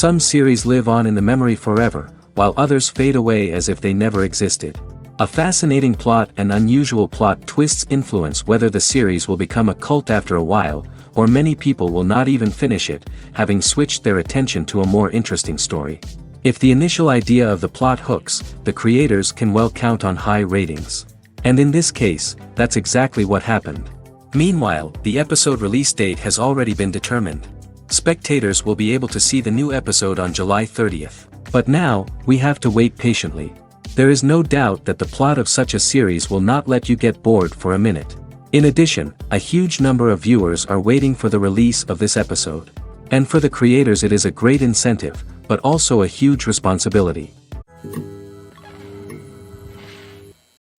Some series live on in the memory forever, while others fade away as if they never existed. A fascinating plot and unusual plot twists influence whether the series will become a cult after a while, or many people will not even finish it, having switched their attention to a more interesting story. If the initial idea of the plot hooks, the creators can well count on high ratings. And in this case, that's exactly what happened. Meanwhile, the episode release date has already been determined. Spectators will be able to see the new episode on July 30th. But now, we have to wait patiently. There is no doubt that the plot of such a series will not let you get bored for a minute. In addition, a huge number of viewers are waiting for the release of this episode. And for the creators it is a great incentive, but also a huge responsibility.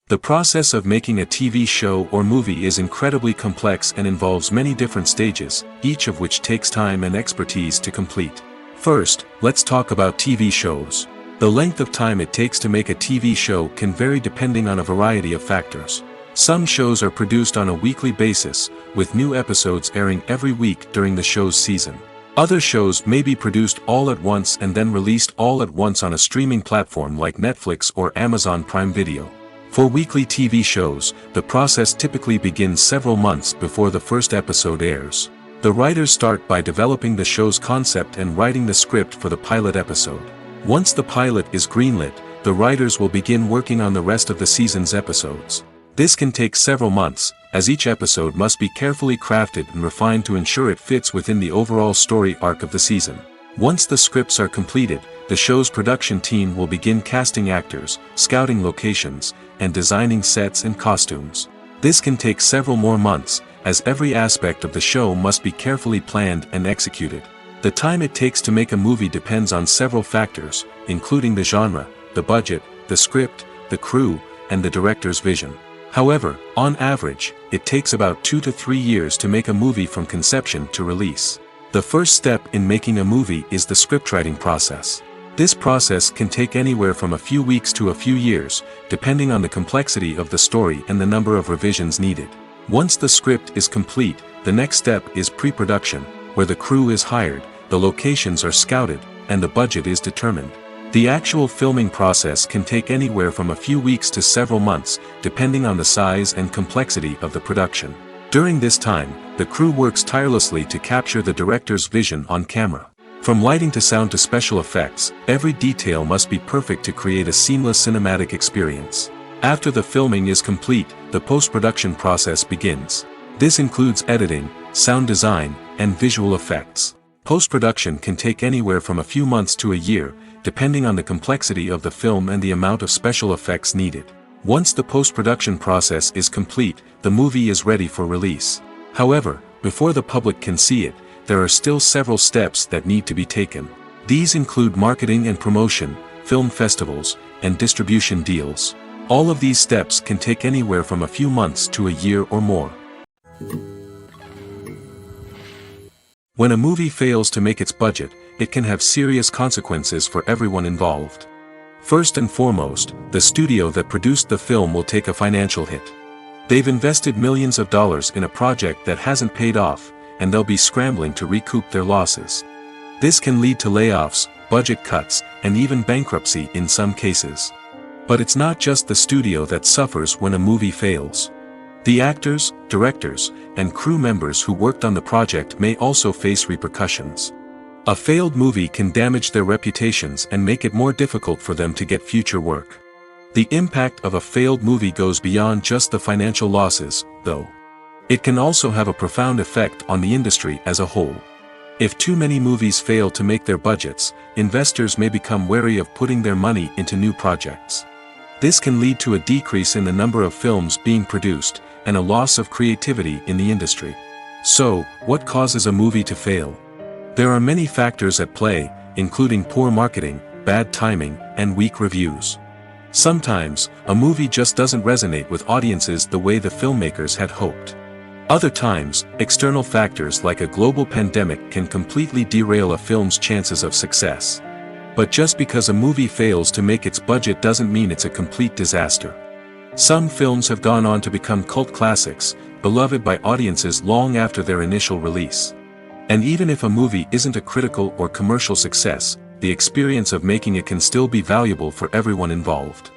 The process of making a TV show or movie is incredibly complex and involves many different stages, each of which takes time and expertise to complete. First, let's talk about TV shows. The length of time it takes to make a TV show can vary depending on a variety of factors. Some shows are produced on a weekly basis, with new episodes airing every week during the show's season. Other shows may be produced all at once and then released all at once on a streaming platform like Netflix or Amazon Prime Video. For weekly TV shows, the process typically begins several months before the first episode airs. The writers start by developing the show's concept and writing the script for the pilot episode. Once the pilot is greenlit, the writers will begin working on the rest of the season's episodes. This can take several months, as each episode must be carefully crafted and refined to ensure it fits within the overall story arc of the season. Once the scripts are completed, the show's production team will begin casting actors, scouting locations, and designing sets and costumes. This can take several more months, as every aspect of the show must be carefully planned and executed. The time it takes to make a movie depends on several factors, including the genre, the budget, the script, the crew, and the director's vision. However, on average, it takes about 2 to 3 years to make a movie from conception to release. The first step in making a movie is the scriptwriting process. This process can take anywhere from a few weeks to a few years, depending on the complexity of the story and the number of revisions needed. Once the script is complete, the next step is pre-production, where the crew is hired, the locations are scouted, and the budget is determined. The actual filming process can take anywhere from a few weeks to several months, depending on the size and complexity of the production. During this time, the crew works tirelessly to capture the director's vision on camera. From lighting to sound to special effects, every detail must be perfect to create a seamless cinematic experience. After the filming is complete, the post-production process begins. This includes editing, sound design, and visual effects. Post-production can take anywhere from a few months to a year, depending on the complexity of the film and the amount of special effects needed. Once the post-production process is complete, the movie is ready for release. However, before the public can see it, there are still several steps that need to be taken. These include marketing and promotion, film festivals, and distribution deals. All of these steps can take anywhere from a few months to a year or more. When a movie fails to make its budget, it can have serious consequences for everyone involved. First and foremost, the studio that produced the film will take a financial hit. They've invested millions of dollars in a project that hasn't paid off, and they'll be scrambling to recoup their losses. This can lead to layoffs, budget cuts, and even bankruptcy in some cases. But it's not just the studio that suffers when a movie fails. The actors, directors, and crew members who worked on the project may also face repercussions. A failed movie can damage their reputations and make it more difficult for them to get future work. The impact of a failed movie goes beyond just the financial losses, though. It can also have a profound effect on the industry as a whole. If too many movies fail to make their budgets, investors may become wary of putting their money into new projects. This can lead to a decrease in the number of films being produced, and a loss of creativity in the industry. So, what causes a movie to fail? There are many factors at play, including poor marketing, bad timing, and weak reviews. Sometimes, a movie just doesn't resonate with audiences the way the filmmakers had hoped. Other times, external factors like a global pandemic can completely derail a film's chances of success. But just because a movie fails to make its budget doesn't mean it's a complete disaster. Some films have gone on to become cult classics, beloved by audiences long after their initial release. And even if a movie isn't a critical or commercial success, the experience of making it can still be valuable for everyone involved.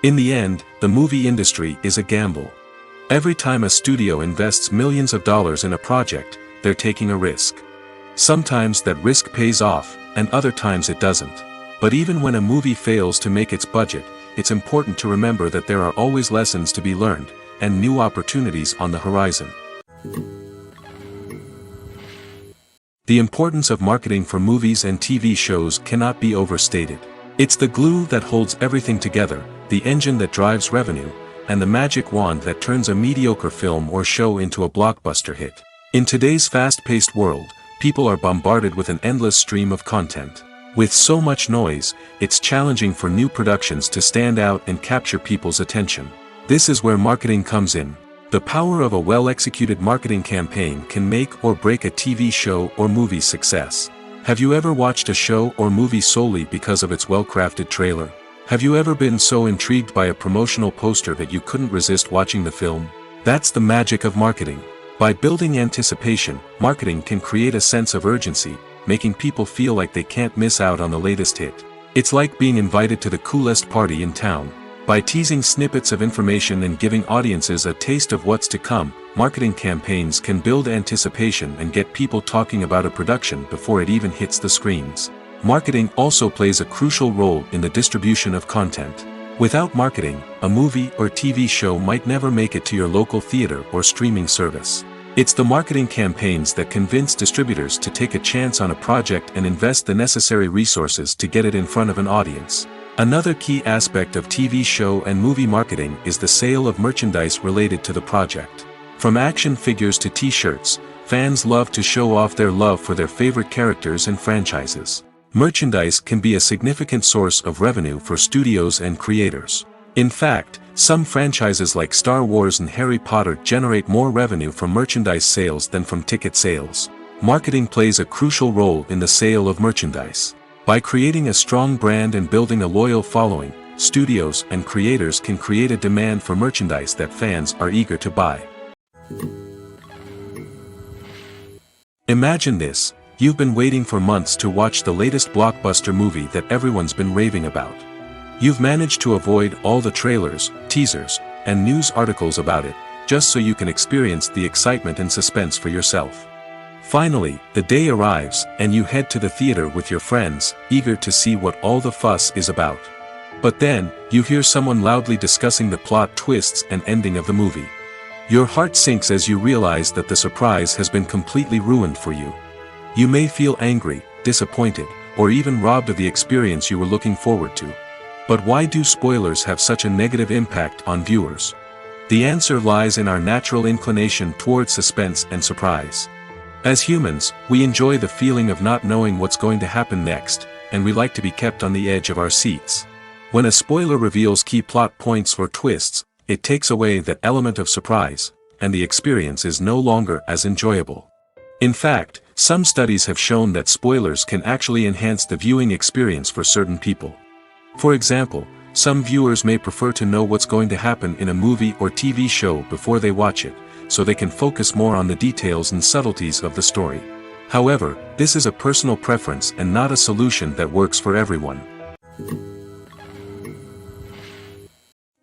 In the end, the movie industry is a gamble. Every time a studio invests millions of dollars in a project, they're taking a risk. Sometimes that risk pays off, and other times it doesn't. But even when a movie fails to make its budget, it's important to remember that there are always lessons to be learned, and new opportunities on the horizon. The importance of marketing for movies and TV shows cannot be overstated. It's the glue that holds everything together, the engine that drives revenue, and the magic wand that turns a mediocre film or show into a blockbuster hit. In today's fast-paced world, people are bombarded with an endless stream of content. With so much noise, it's challenging for new productions to stand out and capture people's attention. This is where marketing comes in. The power of a well-executed marketing campaign can make or break a TV show or movie's success. Have you ever watched a show or movie solely because of its well-crafted trailer? Have you ever been so intrigued by a promotional poster that you couldn't resist watching the film? That's the magic of marketing. By building anticipation, marketing can create a sense of urgency, making people feel like they can't miss out on the latest hit. It's like being invited to the coolest party in town. By teasing snippets of information and giving audiences a taste of what's to come, marketing campaigns can build anticipation and get people talking about a production before it even hits the screens. Marketing also plays a crucial role in the distribution of content. Without marketing, a movie or TV show might never make it to your local theater or streaming service. It's the marketing campaigns that convince distributors to take a chance on a project and invest the necessary resources to get it in front of an audience. Another key aspect of TV show and movie marketing is the sale of merchandise related to the project. From action figures to t-shirts, fans love to show off their love for their favorite characters and franchises. Merchandise can be a significant source of revenue for studios and creators. In fact, some franchises like Star Wars and Harry Potter generate more revenue from merchandise sales than from ticket sales. Marketing plays a crucial role in the sale of merchandise. By creating a strong brand and building a loyal following, studios and creators can create a demand for merchandise that fans are eager to buy. Imagine this: you've been waiting for months to watch the latest blockbuster movie that everyone's been raving about. You've managed to avoid all the trailers, teasers, and news articles about it, just so you can experience the excitement and suspense for yourself. Finally, the day arrives, and you head to the theater with your friends, eager to see what all the fuss is about. But then, you hear someone loudly discussing the plot twists and ending of the movie. Your heart sinks as you realize that the surprise has been completely ruined for you. You may feel angry, disappointed, or even robbed of the experience you were looking forward to. But why do spoilers have such a negative impact on viewers? The answer lies in our natural inclination towards suspense and surprise. As humans, we enjoy the feeling of not knowing what's going to happen next, and we like to be kept on the edge of our seats. When a spoiler reveals key plot points or twists, it takes away that element of surprise, and the experience is no longer as enjoyable. In fact, some studies have shown that spoilers can actually enhance the viewing experience for certain people. For example, some viewers may prefer to know what's going to happen in a movie or TV show before they watch it, so they can focus more on the details and subtleties of the story. However, this is a personal preference and not a solution that works for everyone.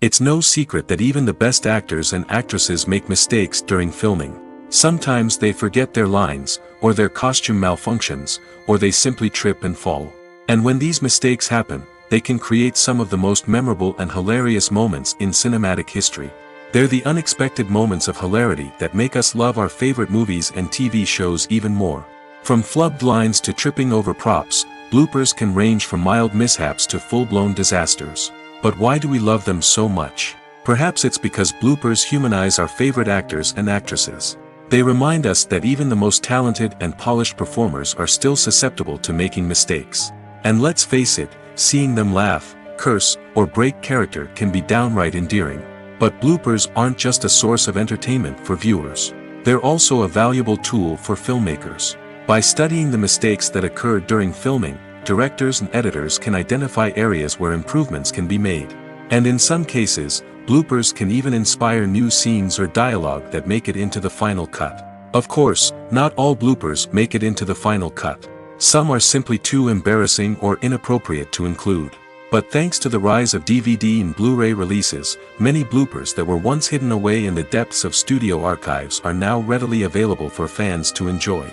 It's no secret that even the best actors and actresses make mistakes during filming. Sometimes they forget their lines, or their costume malfunctions, or they simply trip and fall. And when these mistakes happen, they can create some of the most memorable and hilarious moments in cinematic history. They're the unexpected moments of hilarity that make us love our favorite movies and TV shows even more. From flubbed lines to tripping over props, bloopers can range from mild mishaps to full-blown disasters. But why do we love them so much? Perhaps it's because bloopers humanize our favorite actors and actresses. They remind us that even the most talented and polished performers are still susceptible to making mistakes. And let's face it, seeing them laugh, curse, or break character can be downright endearing. But bloopers aren't just a source of entertainment for viewers. They're also a valuable tool for filmmakers. By studying the mistakes that occurred during filming, directors and editors can identify areas where improvements can be made. And in some cases, bloopers can even inspire new scenes or dialogue that make it into the final cut. Of course, not all bloopers make it into the final cut. Some are simply too embarrassing or inappropriate to include. But thanks to the rise of DVD and Blu-ray releases, many bloopers that were once hidden away in the depths of studio archives are now readily available for fans to enjoy.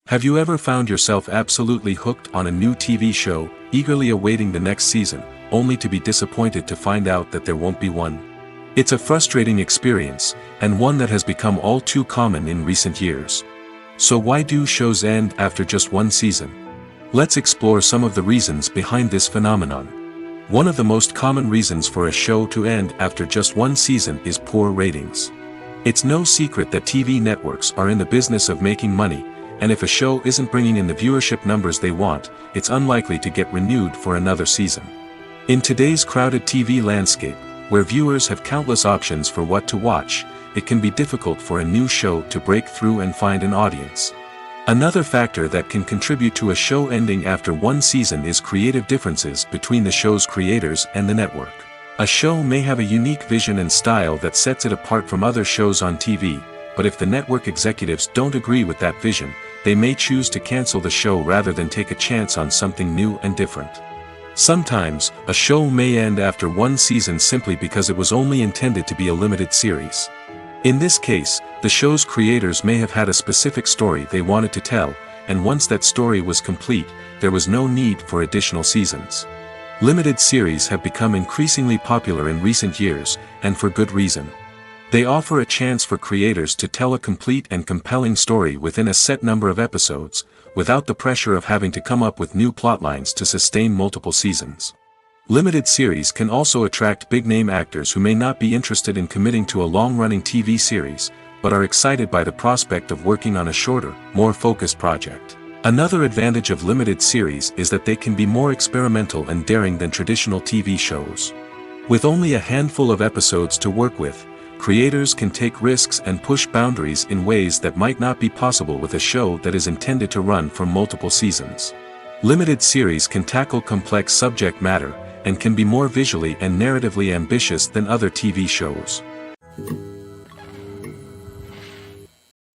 Have you ever found yourself absolutely hooked on a new TV show, eagerly awaiting the next season, only to be disappointed to find out that there won't be one? It's a frustrating experience, and one that has become all too common in recent years. So why do shows end after just one season? Let's explore some of the reasons behind this phenomenon. One of the most common reasons for a show to end after just one season is poor ratings. It's no secret that TV networks are in the business of making money, and if a show isn't bringing in the viewership numbers they want, it's unlikely to get renewed for another season. In today's crowded TV landscape, where viewers have countless options for what to watch, it can be difficult for a new show to break through and find an audience. Another factor that can contribute to a show ending after one season is creative differences between the show's creators and the network. A show may have a unique vision and style that sets it apart from other shows on TV, but if the network executives don't agree with that vision, they may choose to cancel the show rather than take a chance on something new and different. Sometimes, a show may end after one season simply because it was only intended to be a limited series. In this case, the show's creators may have had a specific story they wanted to tell, and once that story was complete, there was no need for additional seasons. Limited series have become increasingly popular in recent years, and for good reason. They offer a chance for creators to tell a complete and compelling story within a set number of episodes, without the pressure of having to come up with new plotlines to sustain multiple seasons. Limited series can also attract big-name actors who may not be interested in committing to a long-running TV series, but are excited by the prospect of working on a shorter, more focused project. Another advantage of limited series is that they can be more experimental and daring than traditional TV shows. With only a handful of episodes to work with, creators can take risks and push boundaries in ways that might not be possible with a show that is intended to run for multiple seasons. Limited series can tackle complex subject matter, and can be more visually and narratively ambitious than other TV shows.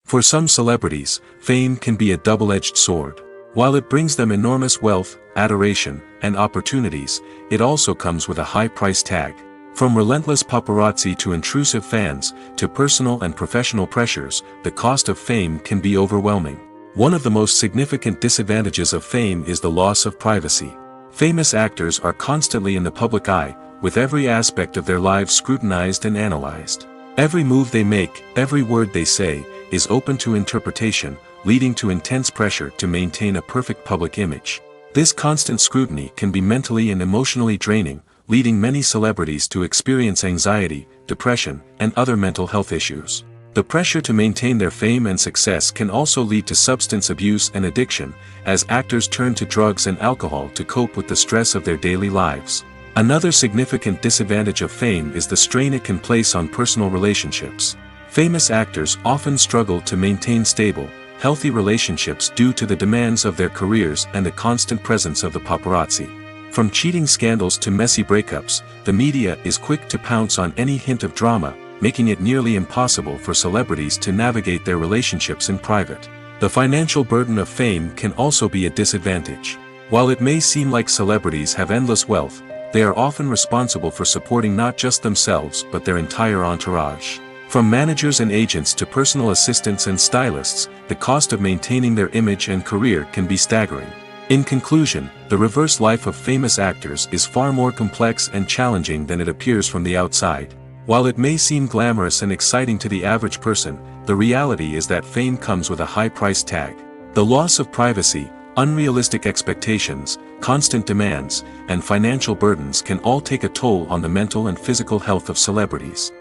For some celebrities, fame can be a double-edged sword. While it brings them enormous wealth, adoration, and opportunities, it also comes with a high price tag. From relentless paparazzi to intrusive fans, to personal and professional pressures, the cost of fame can be overwhelming. One of the most significant disadvantages of fame is the loss of privacy. Famous actors are constantly in the public eye, with every aspect of their lives scrutinized and analyzed. Every move they make, every word they say, is open to interpretation, leading to intense pressure to maintain a perfect public image. This constant scrutiny can be mentally and emotionally draining, leading many celebrities to experience anxiety, depression, and other mental health issues. The pressure to maintain their fame and success can also lead to substance abuse and addiction, as actors turn to drugs and alcohol to cope with the stress of their daily lives. Another significant disadvantage of fame is the strain it can place on personal relationships. Famous actors often struggle to maintain stable, healthy relationships due to the demands of their careers and the constant presence of the paparazzi. From cheating scandals to messy breakups, the media is quick to pounce on any hint of drama, making it nearly impossible for celebrities to navigate their relationships in private. The financial burden of fame can also be a disadvantage. While it may seem like celebrities have endless wealth, they are often responsible for supporting not just themselves but their entire entourage. From managers and agents to personal assistants and stylists, the cost of maintaining their image and career can be staggering. In conclusion, the reverse life of famous actors is far more complex and challenging than it appears from the outside. While it may seem glamorous and exciting to the average person, the reality is that fame comes with a high price tag. The loss of privacy, unrealistic expectations, constant demands, and financial burdens can all take a toll on the mental and physical health of celebrities.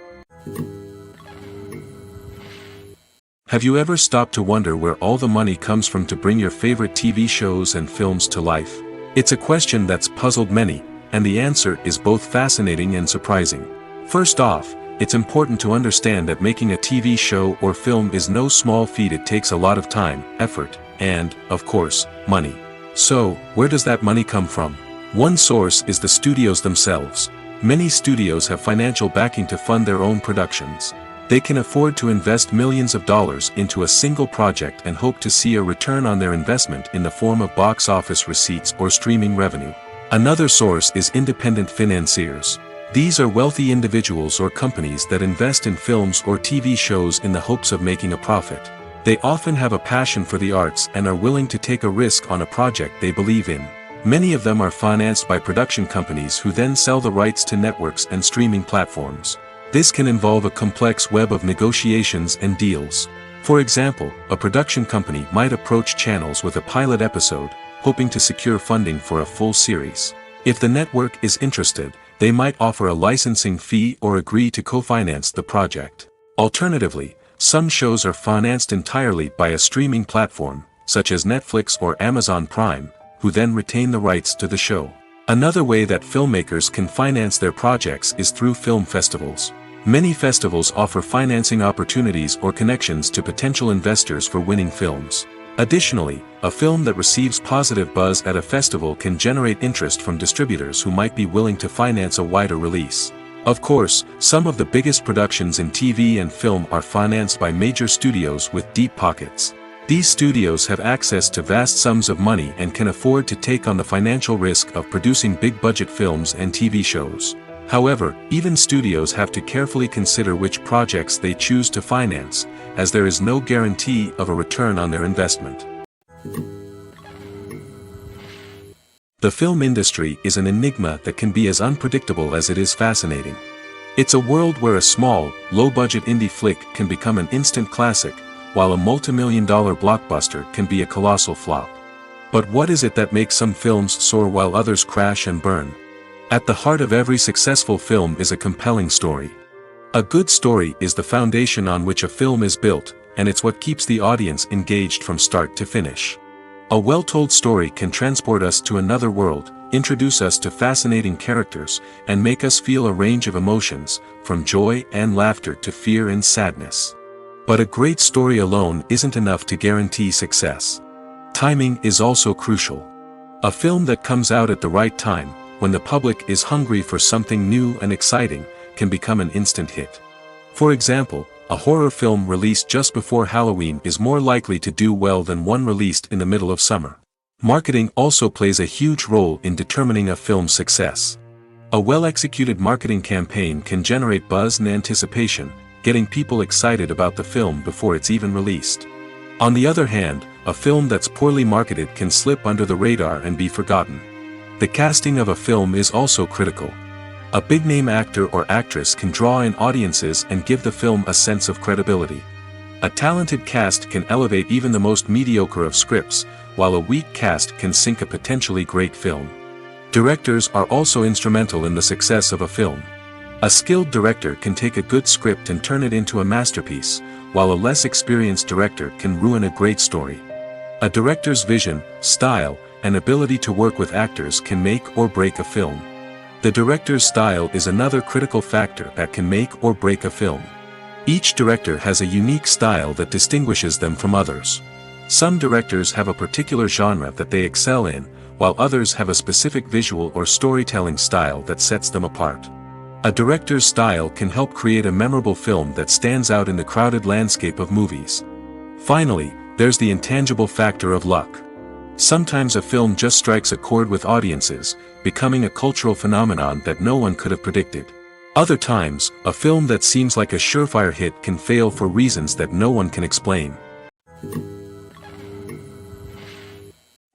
Have you ever stopped to wonder where all the money comes from to bring your favorite TV shows and films to life? It's a question that's puzzled many, and the answer is both fascinating and surprising. First off, it's important to understand that making a TV show or film is no small feat. It takes a lot of time, effort, and, of course, money. So, where does that money come from? One source is the studios themselves. Many studios have financial backing to fund their own productions. They can afford to invest millions of dollars into a single project and hope to see a return on their investment in the form of box office receipts or streaming revenue. Another source is independent financiers. These are wealthy individuals or companies that invest in films or TV shows in the hopes of making a profit. They often have a passion for the arts and are willing to take a risk on a project they believe in. Many of them are financed by production companies who then sell the rights to networks and streaming platforms. This can involve a complex web of negotiations and deals. For example, a production company might approach channels with a pilot episode, hoping to secure funding for a full series. If the network is interested, they might offer a licensing fee or agree to co-finance the project. Alternatively, some shows are financed entirely by a streaming platform, such as Netflix or Amazon Prime, who then retain the rights to the show. Another way that filmmakers can finance their projects is through film festivals. Many festivals offer financing opportunities or connections to potential investors for winning films. Additionally, a film that receives positive buzz at a festival can generate interest from distributors who might be willing to finance a wider release. Of course, some of the biggest productions in TV and film are financed by major studios with deep pockets. These studios have access to vast sums of money and can afford to take on the financial risk of producing big-budget films and TV shows. However, even studios have to carefully consider which projects they choose to finance, as there is no guarantee of a return on their investment. The film industry is an enigma that can be as unpredictable as it is fascinating. It's a world where a small, low-budget indie flick can become an instant classic, while a multi-million-dollar blockbuster can be a colossal flop. But what is it that makes some films soar while others crash and burn? At the heart of every successful film is a compelling story. A good story is the foundation on which a film is built, and it's what keeps the audience engaged from start to finish. A well-told story can transport us to another world, introduce us to fascinating characters, and make us feel a range of emotions, from joy and laughter to fear and sadness. But a great story alone isn't enough to guarantee success. Timing is also crucial. A film that comes out at the right time, when the public is hungry for something new and exciting, can become an instant hit. For example, a horror film released just before Halloween is more likely to do well than one released in the middle of summer. Marketing also plays a huge role in determining a film's success. A well-executed marketing campaign can generate buzz and anticipation, getting people excited about the film before it's even released. On the other hand, a film that's poorly marketed can slip under the radar and be forgotten. The casting of a film is also critical. A big-name actor or actress can draw in audiences and give the film a sense of credibility. A talented cast can elevate even the most mediocre of scripts, while a weak cast can sink a potentially great film. Directors are also instrumental in the success of a film. A skilled director can take a good script and turn it into a masterpiece, while a less experienced director can ruin a great story. A director's vision, style, and ability to work with actors can make or break a film. The director's style is another critical factor that can make or break a film. Each director has a unique style that distinguishes them from others. Some directors have a particular genre that they excel in, while others have a specific visual or storytelling style that sets them apart. A director's style can help create a memorable film that stands out in the crowded landscape of movies. Finally, there's the intangible factor of luck. Sometimes a film just strikes a chord with audiences, becoming a cultural phenomenon that no one could have predicted. Other times, a film that seems like a surefire hit can fail for reasons that no one can explain.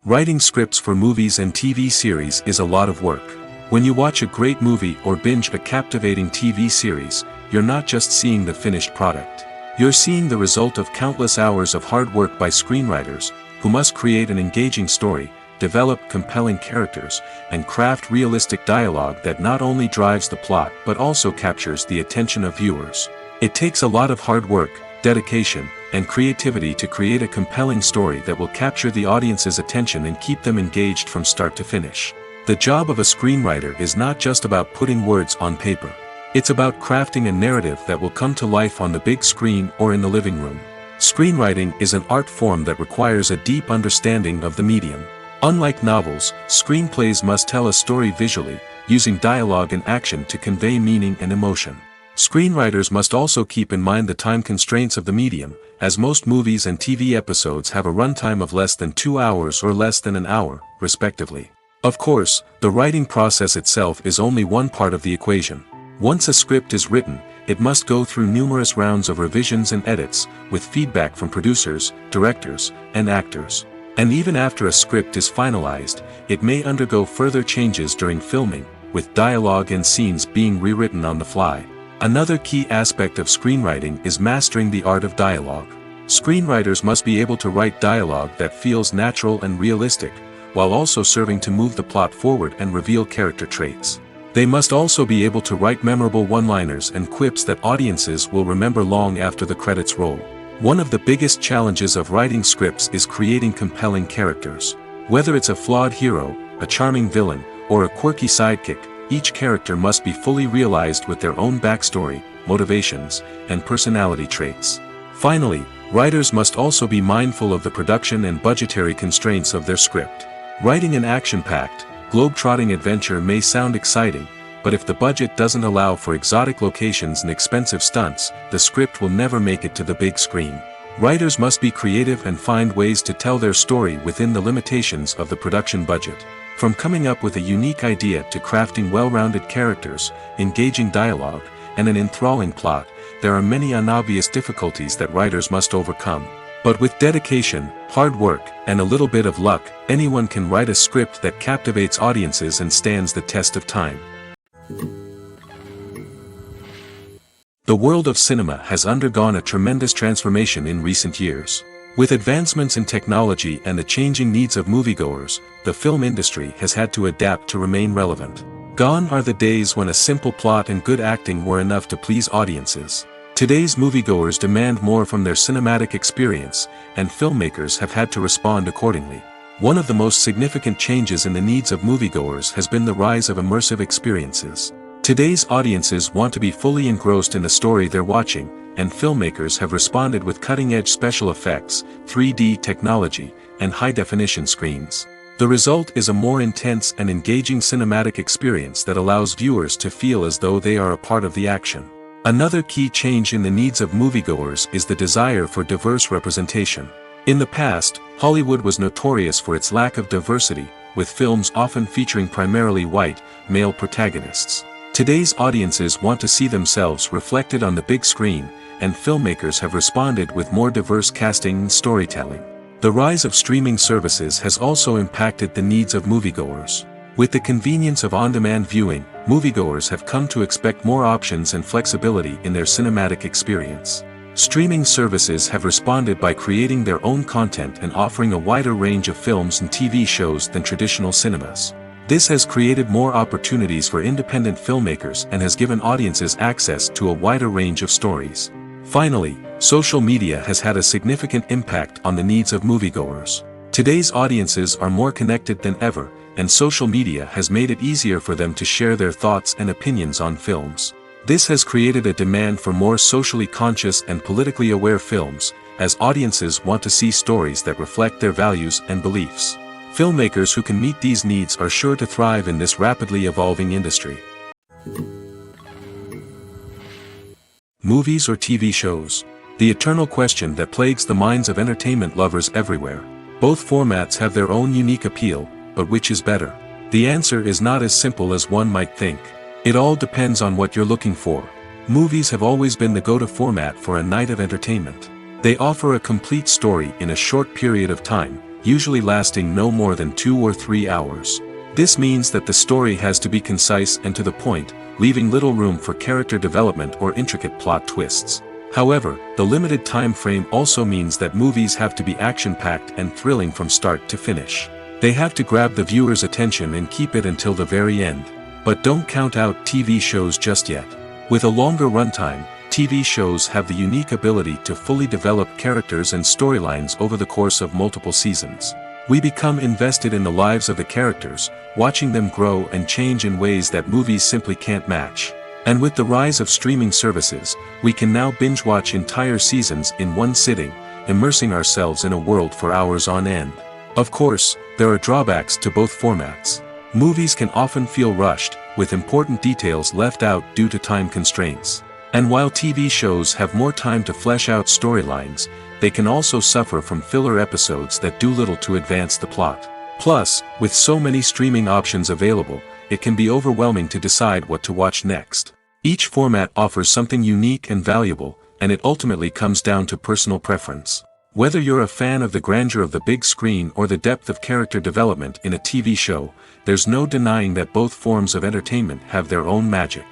Writing scripts for movies and TV series is a lot of work. When you watch a great movie or binge a captivating TV series, you're not just seeing the finished product. You're seeing the result of countless hours of hard work by screenwriters, who must create an engaging story, develop compelling characters, and craft realistic dialogue that not only drives the plot but also captures the attention of viewers. It takes a lot of hard work, dedication, and creativity to create a compelling story that will capture the audience's attention and keep them engaged from start to finish. The job of a screenwriter is not just about putting words on paper. It's about crafting a narrative that will come to life on the big screen or in the living room. Screenwriting is an art form that requires a deep understanding of the medium. Unlike novels, screenplays must tell a story visually, using dialogue and action to convey meaning and emotion. Screenwriters must also keep in mind the time constraints of the medium, as most movies and TV episodes have a runtime of less than 2 hours or less than an hour, respectively. Of course, the writing process itself is only one part of the equation. Once a script is written, it must go through numerous rounds of revisions and edits, with feedback from producers, directors, and actors. And even after a script is finalized, it may undergo further changes during filming, with dialogue and scenes being rewritten on the fly. Another key aspect of screenwriting is mastering the art of dialogue. Screenwriters must be able to write dialogue that feels natural and realistic, while also serving to move the plot forward and reveal character traits. They must also be able to write memorable one-liners and quips that audiences will remember long after the credits roll. One of the biggest challenges of writing scripts is creating compelling characters. Whether it's a flawed hero, a charming villain, or a quirky sidekick, each character must be fully realized with their own backstory, motivations, and personality traits. Finally, writers must also be mindful of the production and budgetary constraints of their script. Writing an action-packed, globe-trotting adventure may sound exciting, but if the budget doesn't allow for exotic locations and expensive stunts, the script will never make it to the big screen. Writers must be creative and find ways to tell their story within the limitations of the production budget. From coming up with a unique idea to crafting well-rounded characters, engaging dialogue, and an enthralling plot, there are many unobvious difficulties that writers must overcome. But with dedication, hard work, and a little bit of luck, anyone can write a script that captivates audiences and stands the test of time. The world of cinema has undergone a tremendous transformation in recent years. With advancements in technology and the changing needs of moviegoers, the film industry has had to adapt to remain relevant. Gone are the days when a simple plot and good acting were enough to please audiences. Today's moviegoers demand more from their cinematic experience, and filmmakers have had to respond accordingly. One of the most significant changes in the needs of moviegoers has been the rise of immersive experiences. Today's audiences want to be fully engrossed in the story they're watching, and filmmakers have responded with cutting-edge special effects, 3D technology, and high-definition screens. The result is a more intense and engaging cinematic experience that allows viewers to feel as though they are a part of the action. Another key change in the needs of moviegoers is the desire for diverse representation. In the past, Hollywood was notorious for its lack of diversity, with films often featuring primarily white, male protagonists. Today's audiences want to see themselves reflected on the big screen, and filmmakers have responded with more diverse casting and storytelling. The rise of streaming services has also impacted the needs of moviegoers. With the convenience of on-demand viewing, moviegoers have come to expect more options and flexibility in their cinematic experience. Streaming services have responded by creating their own content and offering a wider range of films and TV shows than traditional cinemas. This has created more opportunities for independent filmmakers and has given audiences access to a wider range of stories. Finally, social media has had a significant impact on the needs of moviegoers. Today's audiences are more connected than ever, and social media has made it easier for them to share their thoughts and opinions on films. This has created a demand for more socially conscious and politically aware films, as audiences want to see stories that reflect their values and beliefs. Filmmakers who can meet these needs are sure to thrive in this rapidly evolving industry. Movies or TV shows? The eternal question that plagues the minds of entertainment lovers everywhere. Both formats have their own unique appeal, but which is better? The answer is not as simple as one might think. It all depends on what you're looking for. Movies have always been the go-to format for a night of entertainment. They offer a complete story in a short period of time, usually lasting no more than 2 or 3 hours. This means that the story has to be concise and to the point, leaving little room for character development or intricate plot twists. However, the limited time frame also means that movies have to be action-packed and thrilling from start to finish. They have to grab the viewer's attention and keep it until the very end. But don't count out TV shows just yet. With a longer runtime, TV shows have the unique ability to fully develop characters and storylines over the course of multiple seasons. We become invested in the lives of the characters, watching them grow and change in ways that movies simply can't match. And with the rise of streaming services, we can now binge-watch entire seasons in one sitting, immersing ourselves in a world for hours on end. Of course, there are drawbacks to both formats. Movies can often feel rushed, with important details left out due to time constraints. And while TV shows have more time to flesh out storylines, they can also suffer from filler episodes that do little to advance the plot. Plus, with so many streaming options available, it can be overwhelming to decide what to watch next. Each format offers something unique and valuable, and it ultimately comes down to personal preference. Whether you're a fan of the grandeur of the big screen or the depth of character development in a TV show, there's no denying that both forms of entertainment have their own magic.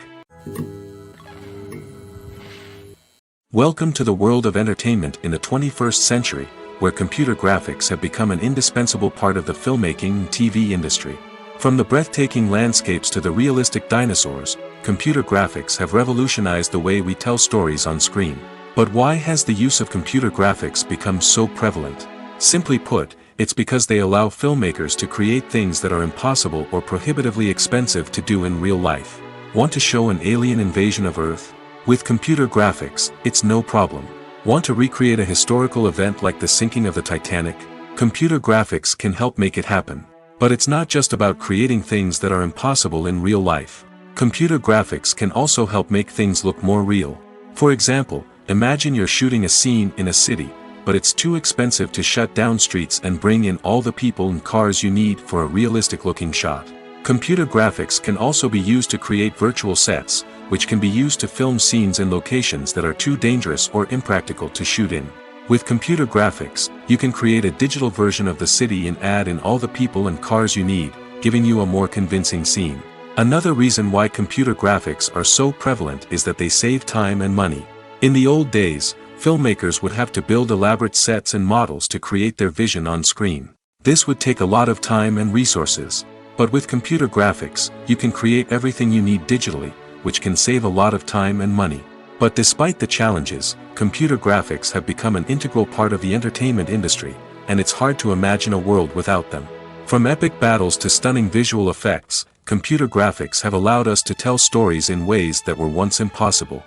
Welcome to the world of entertainment in the 21st century, where computer graphics have become an indispensable part of the filmmaking and TV industry. From the breathtaking landscapes to the realistic dinosaurs, computer graphics have revolutionized the way we tell stories on screen. But why has the use of computer graphics become so prevalent? Simply put, it's because they allow filmmakers to create things that are impossible or prohibitively expensive to do in real life. Want to show an alien invasion of Earth? With computer graphics, it's no problem. Want to recreate a historical event like the sinking of the Titanic? Computer graphics can help make it happen. But it's not just about creating things that are impossible in real life. Computer graphics can also help make things look more real. For example, imagine you're shooting a scene in a city, but it's too expensive to shut down streets and bring in all the people and cars you need for a realistic-looking shot. Computer graphics can also be used to create virtual sets, which can be used to film scenes in locations that are too dangerous or impractical to shoot in. With computer graphics, you can create a digital version of the city and add in all the people and cars you need, giving you a more convincing scene. Another reason why computer graphics are so prevalent is that they save time and money. In the old days, filmmakers would have to build elaborate sets and models to create their vision on screen. This would take a lot of time and resources. But with computer graphics, you can create everything you need digitally, which can save a lot of time and money. But despite the challenges, computer graphics have become an integral part of the entertainment industry, and it's hard to imagine a world without them. From epic battles to stunning visual effects, computer graphics have allowed us to tell stories in ways that were once impossible.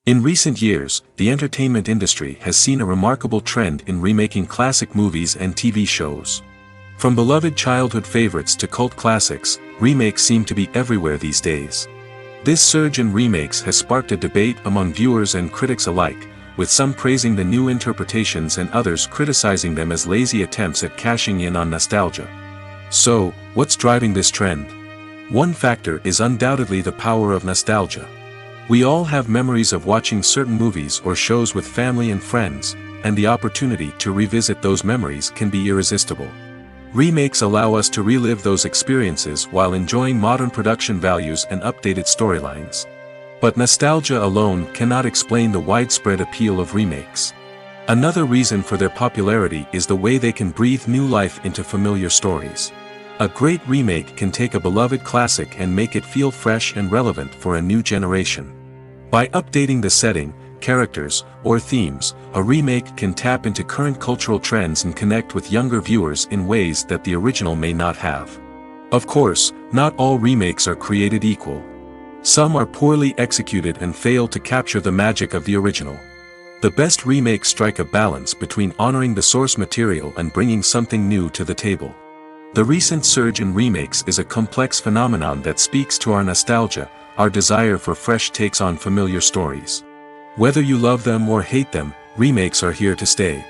In recent years, the entertainment industry has seen a remarkable trend in remaking classic movies and TV shows. From beloved childhood favorites to cult classics, remakes seem to be everywhere these days. This surge in remakes has sparked a debate among viewers and critics alike, with some praising the new interpretations and others criticizing them as lazy attempts at cashing in on nostalgia. So, what's driving this trend? One factor is undoubtedly the power of nostalgia. We all have memories of watching certain movies or shows with family and friends, and the opportunity to revisit those memories can be irresistible. Remakes allow us to relive those experiences while enjoying modern production values and updated storylines. But nostalgia alone cannot explain the widespread appeal of remakes. Another reason for their popularity is the way they can breathe new life into familiar stories. A great remake can take a beloved classic and make it feel fresh and relevant for a new generation. By updating the setting, characters, or themes, a remake can tap into current cultural trends and connect with younger viewers in ways that the original may not have. Of course, not all remakes are created equal. Some are poorly executed and fail to capture the magic of the original. The best remakes strike a balance between honoring the source material and bringing something new to the table. The recent surge in remakes is a complex phenomenon that speaks to our nostalgia, our desire for fresh takes on familiar stories. Whether you love them or hate them, remakes are here to stay.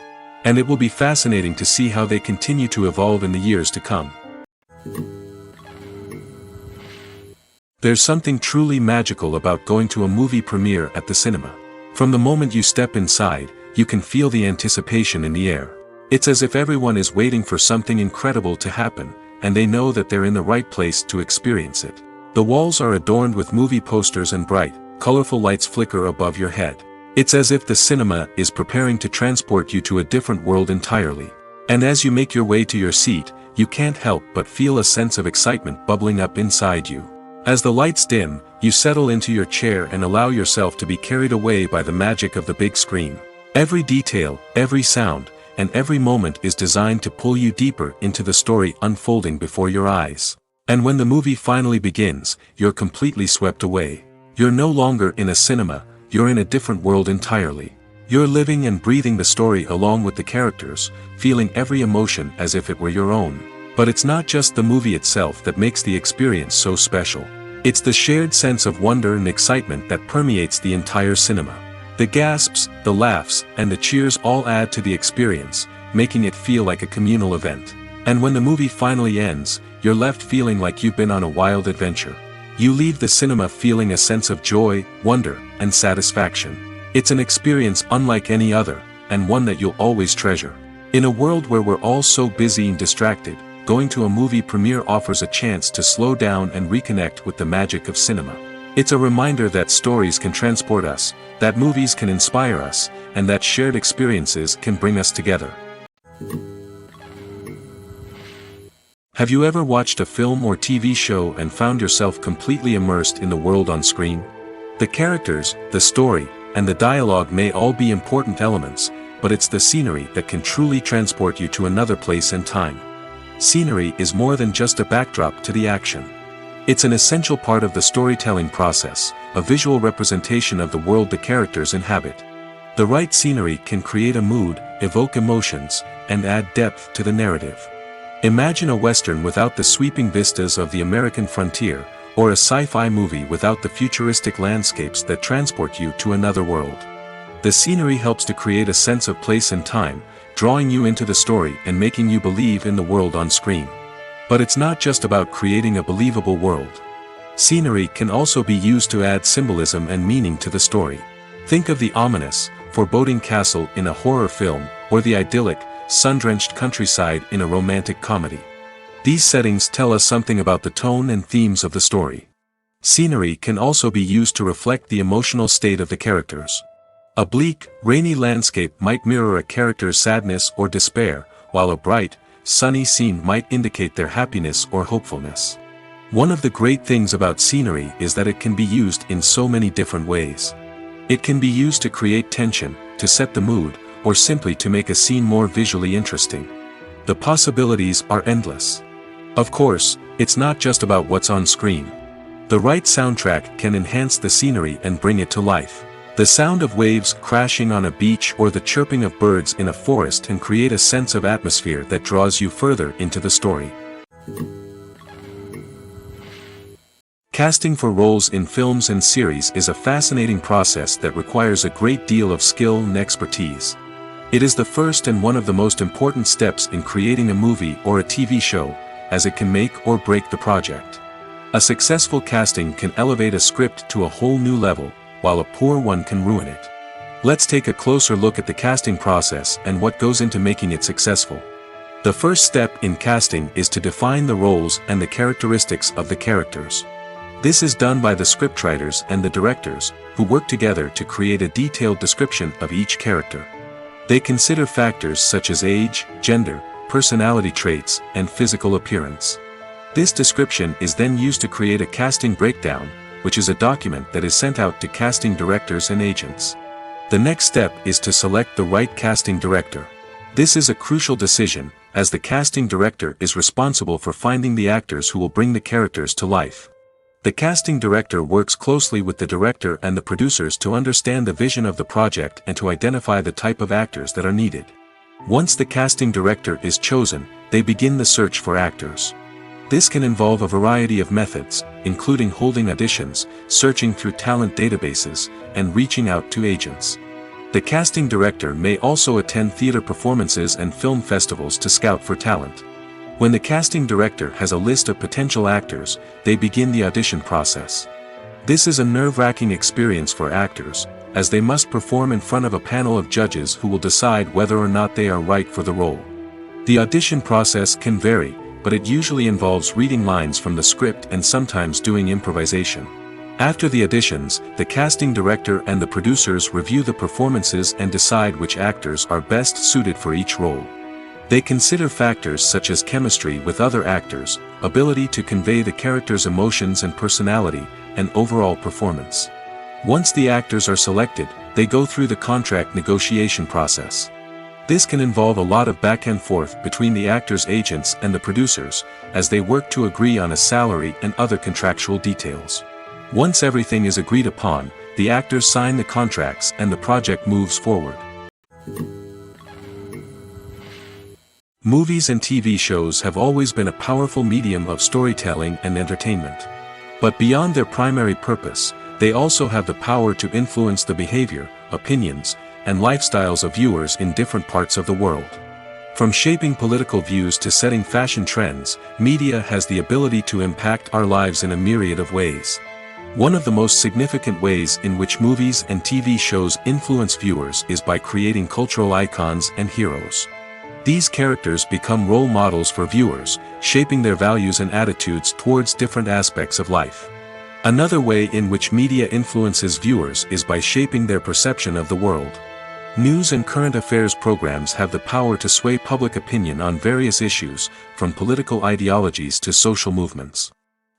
And it will be fascinating to see how they continue to evolve in the years to come. There's something truly magical about going to a movie premiere at the cinema. From the moment you step inside, you can feel the anticipation in the air. It's as if everyone is waiting for something incredible to happen, and they know that they're in the right place to experience it. The walls are adorned with movie posters and bright, colorful lights flicker above your head. It's as if the cinema is preparing to transport you to a different world entirely. And as you make your way to your seat, you can't help but feel a sense of excitement bubbling up inside you. As the lights dim, you settle into your chair and allow yourself to be carried away by the magic of the big screen. Every detail, every sound, and every moment is designed to pull you deeper into the story unfolding before your eyes. And when the movie finally begins, you're completely swept away. You're no longer in a cinema, you're in a different world entirely. You're living and breathing the story along with the characters, feeling every emotion as if it were your own. But it's not just the movie itself that makes the experience so special. It's the shared sense of wonder and excitement that permeates the entire cinema. The gasps, the laughs, and the cheers all add to the experience, making it feel like a communal event. And when the movie finally ends, you're left feeling like you've been on a wild adventure. You leave the cinema feeling a sense of joy, wonder, and satisfaction. It's an experience unlike any other, and one that you'll always treasure. In a world where we're all so busy and distracted, going to a movie premiere offers a chance to slow down and reconnect with the magic of cinema. It's a reminder that stories can transport us, that movies can inspire us, and that shared experiences can bring us together. Have you ever watched a film or TV show and found yourself completely immersed in the world on screen? The characters, the story, and the dialogue may all be important elements, but it's the scenery that can truly transport you to another place and time. Scenery is more than just a backdrop to the action. It's an essential part of the storytelling process, a visual representation of the world the characters inhabit. The right scenery can create a mood, evoke emotions, and add depth to the narrative. Imagine a western without the sweeping vistas of the American frontier, or a sci-fi movie without the futuristic landscapes that transport you to another world. The scenery helps to create a sense of place and time, drawing you into the story and making you believe in the world on screen. But it's not just about creating a believable world. Scenery can also be used to add symbolism and meaning to the story. Think of the ominous, foreboding castle in a horror film, or the idyllic, sun-drenched countryside in a romantic comedy. These settings tell us something about the tone and themes of the story. Scenery can also be used to reflect the emotional state of the characters. A bleak, rainy landscape might mirror a character's sadness or despair, while a bright, sunny scene might indicate their happiness or hopefulness. One of the great things about scenery is that it can be used in so many different ways. It can be used to create tension, to set the mood, or simply to make a scene more visually interesting. The possibilities are endless. Of course, it's not just about what's on screen. The right soundtrack can enhance the scenery and bring it to life. The sound of waves crashing on a beach or the chirping of birds in a forest can create a sense of atmosphere that draws you further into the story. Casting for roles in films and series is a fascinating process that requires a great deal of skill and expertise. It is the first and one of the most important steps in creating a movie or a TV show, as it can make or break the project. A successful casting can elevate a script to a whole new level, while a poor one can ruin it. Let's take a closer look at the casting process and what goes into making it successful. The first step in casting is to define the roles and the characteristics of the characters. This is done by the scriptwriters and the directors, who work together to create a detailed description of each character. They consider factors such as age, gender, personality traits, and physical appearance. This description is then used to create a casting breakdown, which is a document that is sent out to casting directors and agents. The next step is to select the right casting director. This is a crucial decision, as the casting director is responsible for finding the actors who will bring the characters to life. The casting director works closely with the director and the producers to understand the vision of the project and to identify the type of actors that are needed. Once the casting director is chosen, they begin the search for actors. This can involve a variety of methods, including holding auditions, searching through talent databases, and reaching out to agents. The casting director may also attend theater performances and film festivals to scout for talent. When the casting director has a list of potential actors, they begin the audition process. This is a nerve-wracking experience for actors, as they must perform in front of a panel of judges who will decide whether or not they are right for the role. The audition process can vary, but it usually involves reading lines from the script and sometimes doing improvisation. After the auditions, the casting director and the producers review the performances and decide which actors are best suited for each role. They consider factors such as chemistry with other actors, ability to convey the character's emotions and personality, and overall performance. Once the actors are selected, they go through the contract negotiation process. This can involve a lot of back and forth between the actors' agents and the producers, as they work to agree on a salary and other contractual details. Once everything is agreed upon, the actors sign the contracts and the project moves forward. Movies and TV shows have always been a powerful medium of storytelling and entertainment. But beyond their primary purpose, they also have the power to influence the behavior, opinions, and lifestyles of viewers in different parts of the world. From shaping political views to setting fashion trends, media has the ability to impact our lives in a myriad of ways. One of the most significant ways in which movies and TV shows influence viewers is by creating cultural icons and heroes. These characters become role models for viewers, shaping their values and attitudes towards different aspects of life. Another way in which media influences viewers is by shaping their perception of the world. News and current affairs programs have the power to sway public opinion on various issues, from political ideologies to social movements.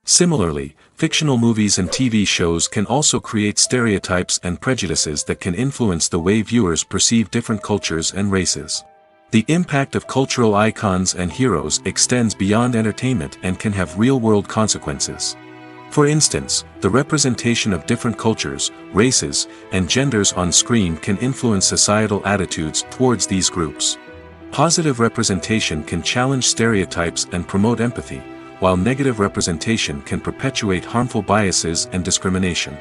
Similarly, fictional movies and TV shows can also create stereotypes and prejudices that can influence the way viewers perceive different cultures and races. The impact of cultural icons and heroes extends beyond entertainment and can have real-world consequences. For instance, the representation of different cultures, races, and genders on screen can influence societal attitudes towards these groups. Positive representation can challenge stereotypes and promote empathy, while negative representation can perpetuate harmful biases and discrimination.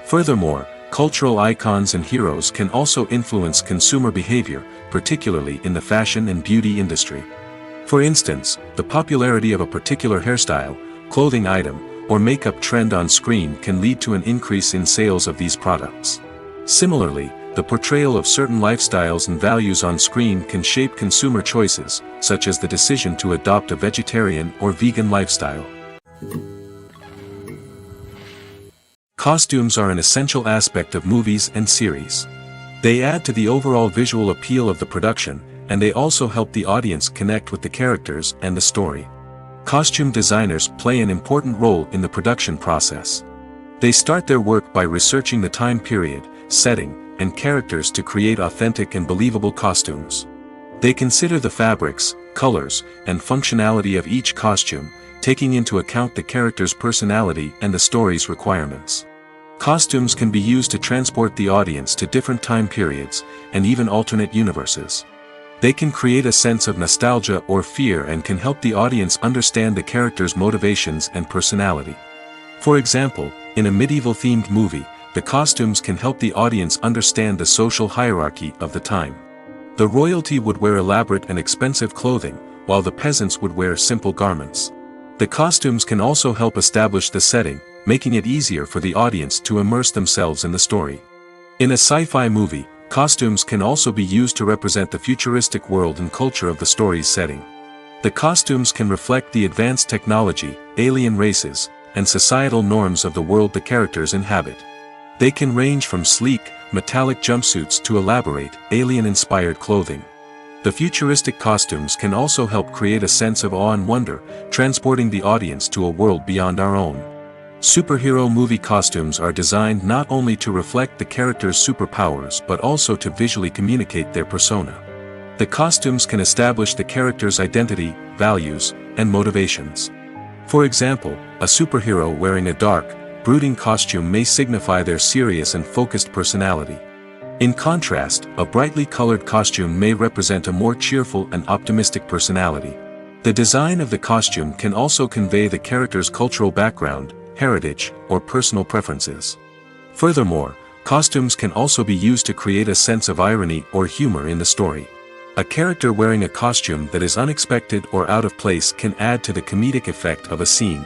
Furthermore, cultural icons and heroes can also influence consumer behavior, particularly in the fashion and beauty industry. For instance, the popularity of a particular hairstyle, clothing item, or makeup trend on screen can lead to an increase in sales of these products. Similarly, the portrayal of certain lifestyles and values on screen can shape consumer choices, such as the decision to adopt a vegetarian or vegan lifestyle. Costumes are an essential aspect of movies and series. They add to the overall visual appeal of the production, and they also help the audience connect with the characters and the story. Costume designers play an important role in the production process. They start their work by researching the time period, setting, and characters to create authentic and believable costumes. They consider the fabrics, colors, and functionality of each costume, taking into account the character's personality and the story's requirements. Costumes can be used to transport the audience to different time periods, and even alternate universes. They can create a sense of nostalgia or fear and can help the audience understand the character's motivations and personality. For example, in a medieval-themed movie, the costumes can help the audience understand the social hierarchy of the time. The royalty would wear elaborate and expensive clothing, while the peasants would wear simple garments. The costumes can also help establish the setting, making it easier for the audience to immerse themselves in the story. In a sci-fi movie, costumes can also be used to represent the futuristic world and culture of the story's setting. The costumes can reflect the advanced technology, alien races, and societal norms of the world the characters inhabit. They can range from sleek, metallic jumpsuits to elaborate, alien-inspired clothing. The futuristic costumes can also help create a sense of awe and wonder, transporting the audience to a world beyond our own. Superhero movie costumes are designed not only to reflect the character's superpowers but also to visually communicate their persona. The costumes can establish the character's identity, values, and motivations. For example, a superhero wearing a dark, brooding costume may signify their serious and focused personality. In contrast, a brightly colored costume may represent a more cheerful and optimistic personality. The design of the costume can also convey the character's cultural background, heritage, or personal preferences. Furthermore, costumes can also be used to create a sense of irony or humor in the story. A character wearing a costume that is unexpected or out of place can add to the comedic effect of a scene.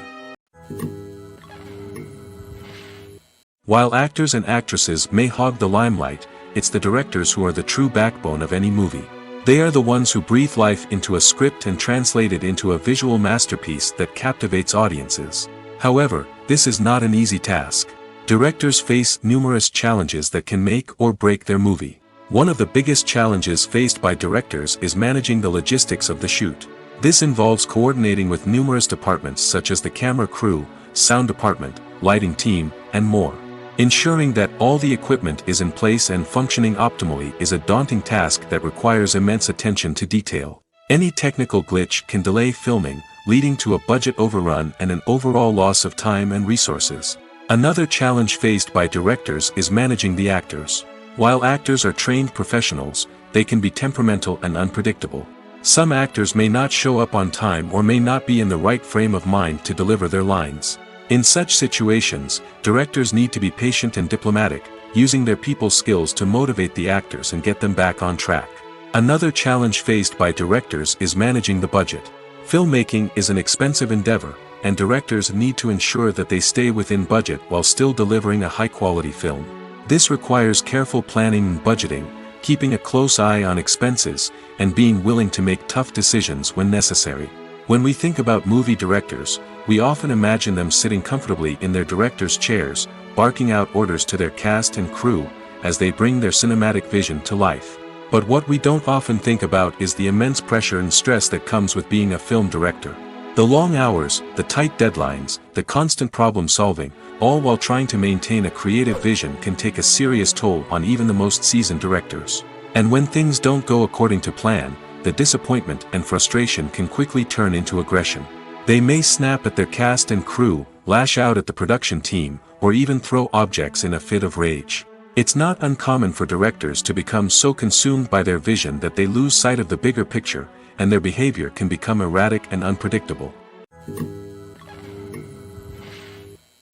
While actors and actresses may hog the limelight, it's the directors who are the true backbone of any movie. They are the ones who breathe life into a script and translate it into a visual masterpiece that captivates audiences. However, this is not an easy task. Directors face numerous challenges that can make or break their movie. One of the biggest challenges faced by directors is managing the logistics of the shoot. This involves coordinating with numerous departments such as the camera crew, sound department, lighting team, and more. Ensuring that all the equipment is in place and functioning optimally is a daunting task that requires immense attention to detail. Any technical glitch can delay filming, leading to a budget overrun and an overall loss of time and resources. Another challenge faced by directors is managing the actors. While actors are trained professionals, they can be temperamental and unpredictable. Some actors may not show up on time or may not be in the right frame of mind to deliver their lines. In such situations, directors need to be patient and diplomatic, using their people skills to motivate the actors and get them back on track. Another challenge faced by directors is managing the budget. Filmmaking is an expensive endeavor, and directors need to ensure that they stay within budget while still delivering a high-quality film. This requires careful planning and budgeting, keeping a close eye on expenses, and being willing to make tough decisions when necessary. When we think about movie directors, we often imagine them sitting comfortably in their director's chairs, barking out orders to their cast and crew, as they bring their cinematic vision to life. But what we don't often think about is the immense pressure and stress that comes with being a film director. The long hours, the tight deadlines, the constant problem solving, all while trying to maintain a creative vision can take a serious toll on even the most seasoned directors. And when things don't go according to plan, the disappointment and frustration can quickly turn into aggression. They may snap at their cast and crew, lash out at the production team, or even throw objects in a fit of rage. It's not uncommon for directors to become so consumed by their vision that they lose sight of the bigger picture, and their behavior can become erratic and unpredictable.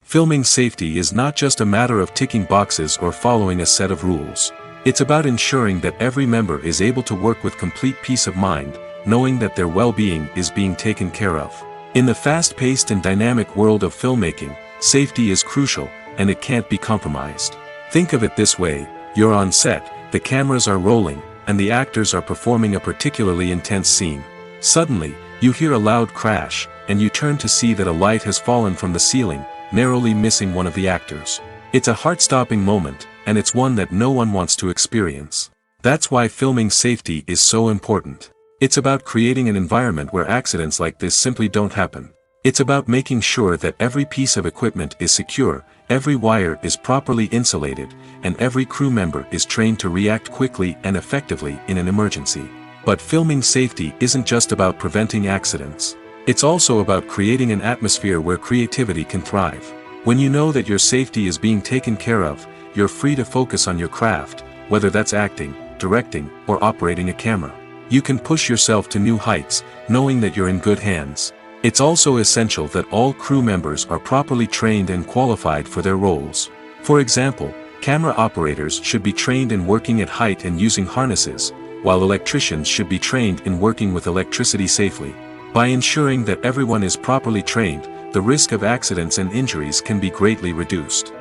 Filming safety is not just a matter of ticking boxes or following a set of rules. It's about ensuring that every member is able to work with complete peace of mind, knowing that their well-being is being taken care of. In the fast-paced and dynamic world of filmmaking, safety is crucial, and it can't be compromised. Think of it this way: you're on set, the cameras are rolling, and the actors are performing a particularly intense scene. Suddenly, you hear a loud crash, and you turn to see that a light has fallen from the ceiling, narrowly missing one of the actors. It's a heart-stopping moment, and it's one that no one wants to experience. That's why filming safety is so important. It's about creating an environment where accidents like this simply don't happen. It's about making sure that every piece of equipment is secure, every wire is properly insulated, and every crew member is trained to react quickly and effectively in an emergency. But filming safety isn't just about preventing accidents. It's also about creating an atmosphere where creativity can thrive. When you know that your safety is being taken care of, you're free to focus on your craft, whether that's acting, directing, or operating a camera. You can push yourself to new heights, knowing that you're in good hands. It's also essential that all crew members are properly trained and qualified for their roles. For example, camera operators should be trained in working at height and using harnesses, while electricians should be trained in working with electricity safely. By ensuring that everyone is properly trained, the risk of accidents and injuries can be greatly reduced.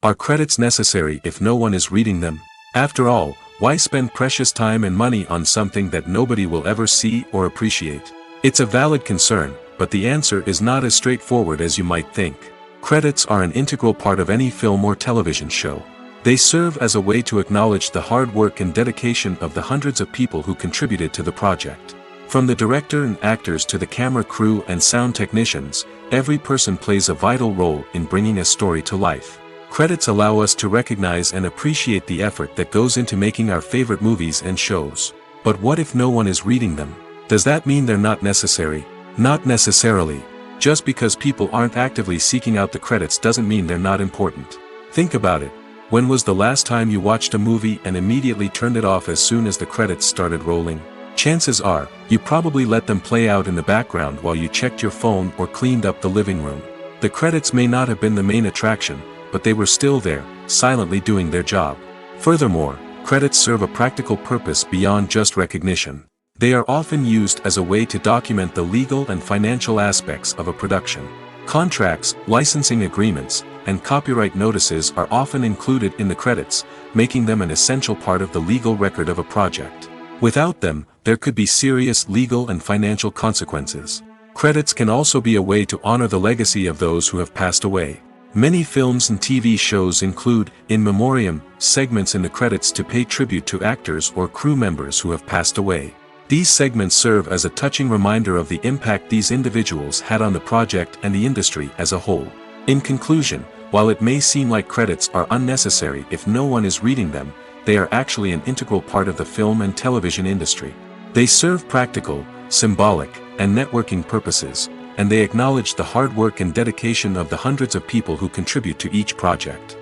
Are credits necessary if no one is reading them? After all, why spend precious time and money on something that nobody will ever see or appreciate? It's a valid concern, but the answer is not as straightforward as you might think. Credits are an integral part of any film or television show. They serve as a way to acknowledge the hard work and dedication of the hundreds of people who contributed to the project. From the director and actors to the camera crew and sound technicians, every person plays a vital role in bringing a story to life. Credits allow us to recognize and appreciate the effort that goes into making our favorite movies and shows. But what if no one is reading them? Does that mean they're not necessary? Not necessarily. Just because people aren't actively seeking out the credits doesn't mean they're not important. Think about it. When was the last time you watched a movie and immediately turned it off as soon as the credits started rolling? Chances are, you probably let them play out in the background while you checked your phone or cleaned up the living room. The credits may not have been the main attraction, but they were still there, silently doing their job. Furthermore, credits serve a practical purpose beyond just recognition. They are often used as a way to document the legal and financial aspects of a production. Contracts, licensing agreements, and copyright notices are often included in the credits, making them an essential part of the legal record of a project. Without them, there could be serious legal and financial consequences. Credits can also be a way to honor the legacy of those who have passed away. Many films and TV shows include in memoriam segments in the credits to pay tribute to actors or crew members who have passed away. These segments serve as a touching reminder of the impact these individuals had on the project and the industry as a whole. In conclusion, while it may seem like credits are unnecessary if no one is reading them, they are actually an integral part of the film and television industry. They serve practical, symbolic, and networking purposes, and they acknowledge the hard work and dedication of the hundreds of people who contribute to each project.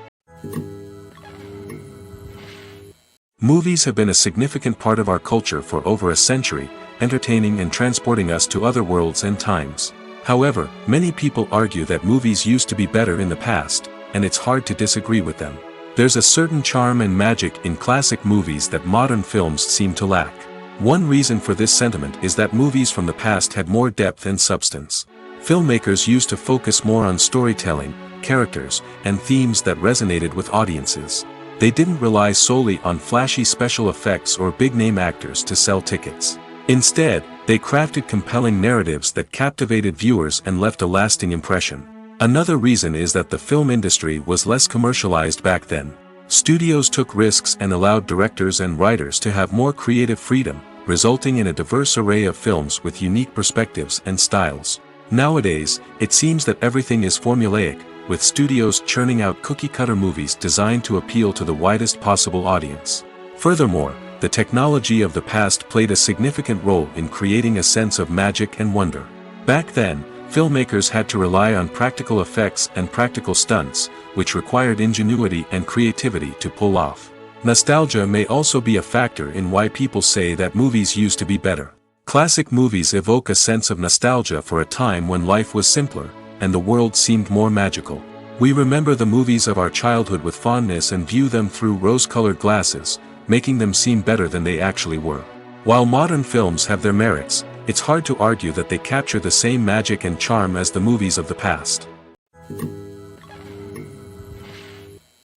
Movies have been a significant part of our culture for over a century, entertaining and transporting us to other worlds and times. However, many people argue that movies used to be better in the past, and it's hard to disagree with them. There's a certain charm and magic in classic movies that modern films seem to lack. One reason for this sentiment is that movies from the past had more depth and substance. Filmmakers used to focus more on storytelling, characters, and themes that resonated with audiences. They didn't rely solely on flashy special effects or big-name actors to sell tickets. Instead, they crafted compelling narratives that captivated viewers and left a lasting impression. Another reason is that the film industry was less commercialized back then. Studios took risks and allowed directors and writers to have more creative freedom, resulting in a diverse array of films with unique perspectives and styles. Nowadays, it seems that everything is formulaic, with studios churning out cookie-cutter movies designed to appeal to the widest possible audience. Furthermore, the technology of the past played a significant role in creating a sense of magic and wonder. Back then, filmmakers had to rely on practical effects and practical stunts, which required ingenuity and creativity to pull off. Nostalgia may also be a factor in why people say that movies used to be better. Classic movies evoke a sense of nostalgia for a time when life was simpler, and the world seemed more magical. We remember the movies of our childhood with fondness and view them through rose-colored glasses, making them seem better than they actually were. While modern films have their merits, it's hard to argue that they capture the same magic and charm as the movies of the past.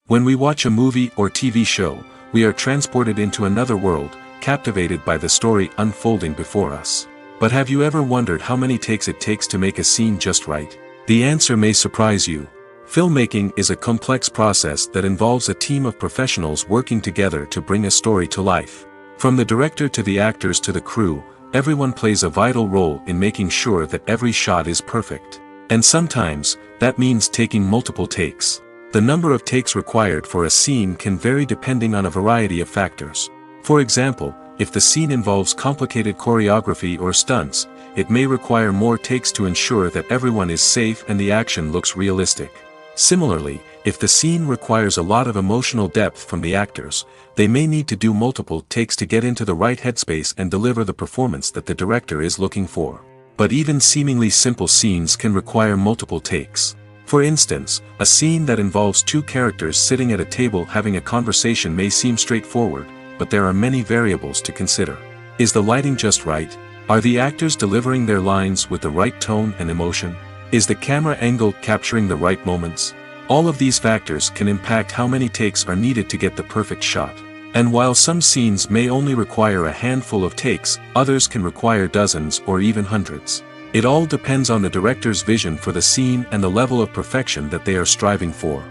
When we watch a movie or TV show, we are transported into another world, captivated by the story unfolding before us. But have you ever wondered how many takes it takes to make a scene just right? The answer may surprise you. Filmmaking is a complex process that involves a team of professionals working together to bring a story to life. From the director to the actors to the crew, everyone plays a vital role in making sure that every shot is perfect. And sometimes, that means taking multiple takes. The number of takes required for a scene can vary depending on a variety of factors. For example, if the scene involves complicated choreography or stunts, it may require more takes to ensure that everyone is safe and the action looks realistic. Similarly, if the scene requires a lot of emotional depth from the actors, they may need to do multiple takes to get into the right headspace and deliver the performance that the director is looking for. But even seemingly simple scenes can require multiple takes. For instance, a scene that involves two characters sitting at a table having a conversation may seem straightforward, but there are many variables to consider. Is the lighting just right? Are the actors delivering their lines with the right tone and emotion? Is the camera angle capturing the right moments? All of these factors can impact how many takes are needed to get the perfect shot. And while some scenes may only require a handful of takes, others can require dozens or even hundreds. It all depends on the director's vision for the scene and the level of perfection that they are striving for.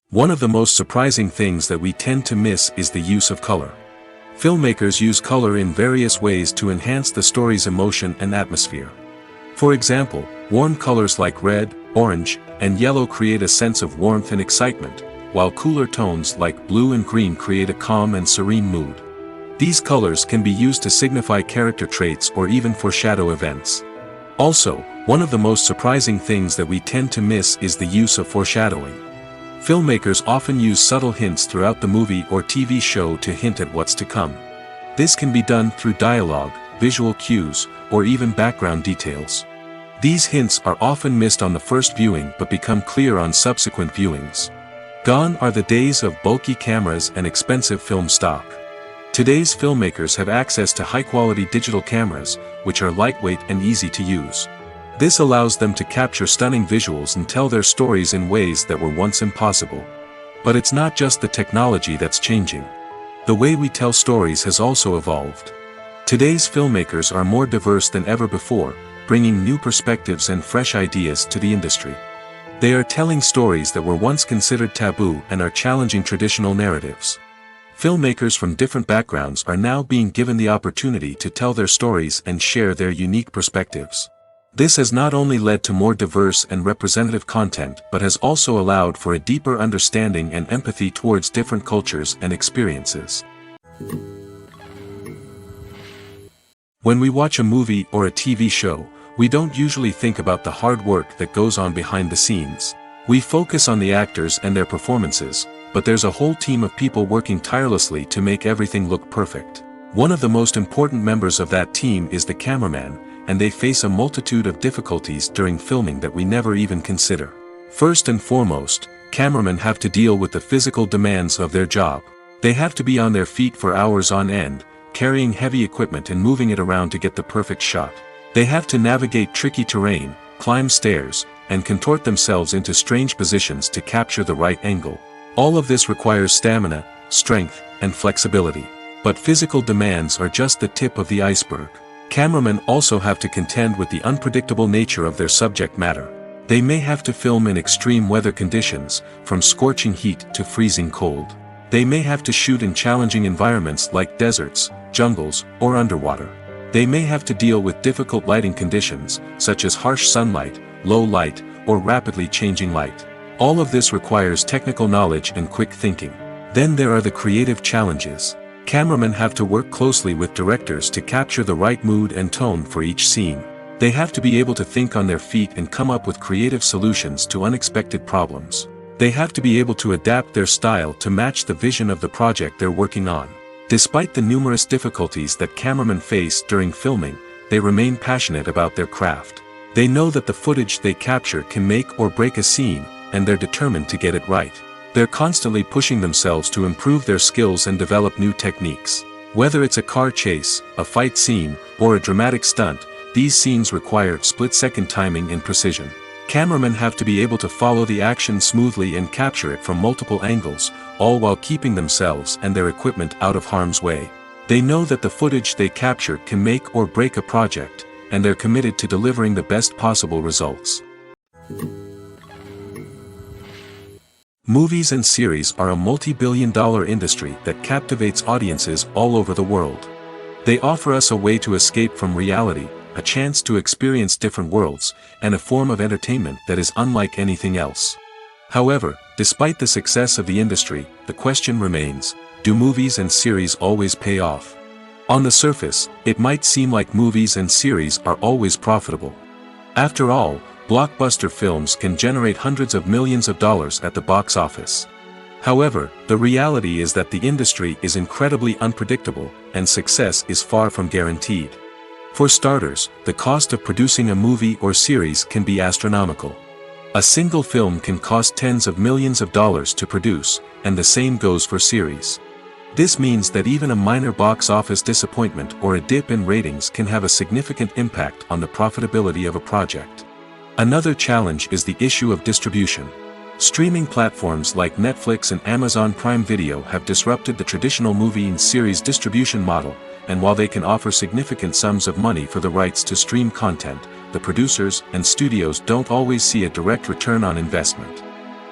One of the most surprising things that we tend to miss is the use of color. Filmmakers use color in various ways to enhance the story's emotion and atmosphere. For example, warm colors like red, orange, and yellow create a sense of warmth and excitement, while cooler tones like blue and green create a calm and serene mood. These colors can be used to signify character traits or even foreshadow events. Also, one of the most surprising things that we tend to miss is the use of foreshadowing. Filmmakers often use subtle hints throughout the movie or TV show to hint at what's to come. This can be done through dialogue, visual cues, or even background details. These hints are often missed on the first viewing but become clear on subsequent viewings. Gone are the days of bulky cameras and expensive film stock. Today's filmmakers have access to high-quality digital cameras, which are lightweight and easy to use. This allows them to capture stunning visuals and tell their stories in ways that were once impossible. But it's not just the technology that's changing. The way we tell stories has also evolved. Today's filmmakers are more diverse than ever before, bringing new perspectives and fresh ideas to the industry. They are telling stories that were once considered taboo and are challenging traditional narratives. Filmmakers from different backgrounds are now being given the opportunity to tell their stories and share their unique perspectives. This has not only led to more diverse and representative content but has also allowed for a deeper understanding and empathy towards different cultures and experiences. When we watch a movie or a TV show, we don't usually think about the hard work that goes on behind the scenes. We focus on the actors and their performances, but there's a whole team of people working tirelessly to make everything look perfect. One of the most important members of that team is the cameraman, and they face a multitude of difficulties during filming that we never even consider. First and foremost, cameramen have to deal with the physical demands of their job. They have to be on their feet for hours on end, carrying heavy equipment and moving it around to get the perfect shot. They have to navigate tricky terrain, climb stairs, and contort themselves into strange positions to capture the right angle. All of this requires stamina, strength, and flexibility. But physical demands are just the tip of the iceberg. Cameramen also have to contend with the unpredictable nature of their subject matter. They may have to film in extreme weather conditions, from scorching heat to freezing cold. They may have to shoot in challenging environments like deserts, jungles, or underwater. They may have to deal with difficult lighting conditions, such as harsh sunlight, low light, or rapidly changing light. All of this requires technical knowledge and quick thinking. Then there are the creative challenges. Cameramen have to work closely with directors to capture the right mood and tone for each scene. They have to be able to think on their feet and come up with creative solutions to unexpected problems. They have to be able to adapt their style to match the vision of the project they're working on. Despite the numerous difficulties that cameramen face during filming, they remain passionate about their craft. They know that the footage they capture can make or break a scene, and they're determined to get it right. They're constantly pushing themselves to improve their skills and develop new techniques. Whether it's a car chase, a fight scene, or a dramatic stunt, these scenes require split-second timing and precision. Cameramen have to be able to follow the action smoothly and capture it from multiple angles, all while keeping themselves and their equipment out of harm's way. They know that the footage they capture can make or break a project, and they're committed to delivering the best possible results. Movies and series are a multi-billion-dollar industry that captivates audiences all over the world. They offer us a way to escape from reality, a chance to experience different worlds, and a form of entertainment that is unlike anything else. However, despite the success of the industry, the question remains, do movies and series always pay off? On the surface, it might seem like movies and series are always profitable. After all, blockbuster films can generate hundreds of millions of dollars at the box office. However, the reality is that the industry is incredibly unpredictable, and success is far from guaranteed. For starters, the cost of producing a movie or series can be astronomical. A single film can cost tens of millions of dollars to produce, and the same goes for series. This means that even a minor box office disappointment or a dip in ratings can have a significant impact on the profitability of a project. Another challenge is the issue of distribution. Streaming platforms like Netflix and Amazon Prime Video have disrupted the traditional movie and series distribution model, and while they can offer significant sums of money for the rights to stream content, the producers and studios don't always see a direct return on investment.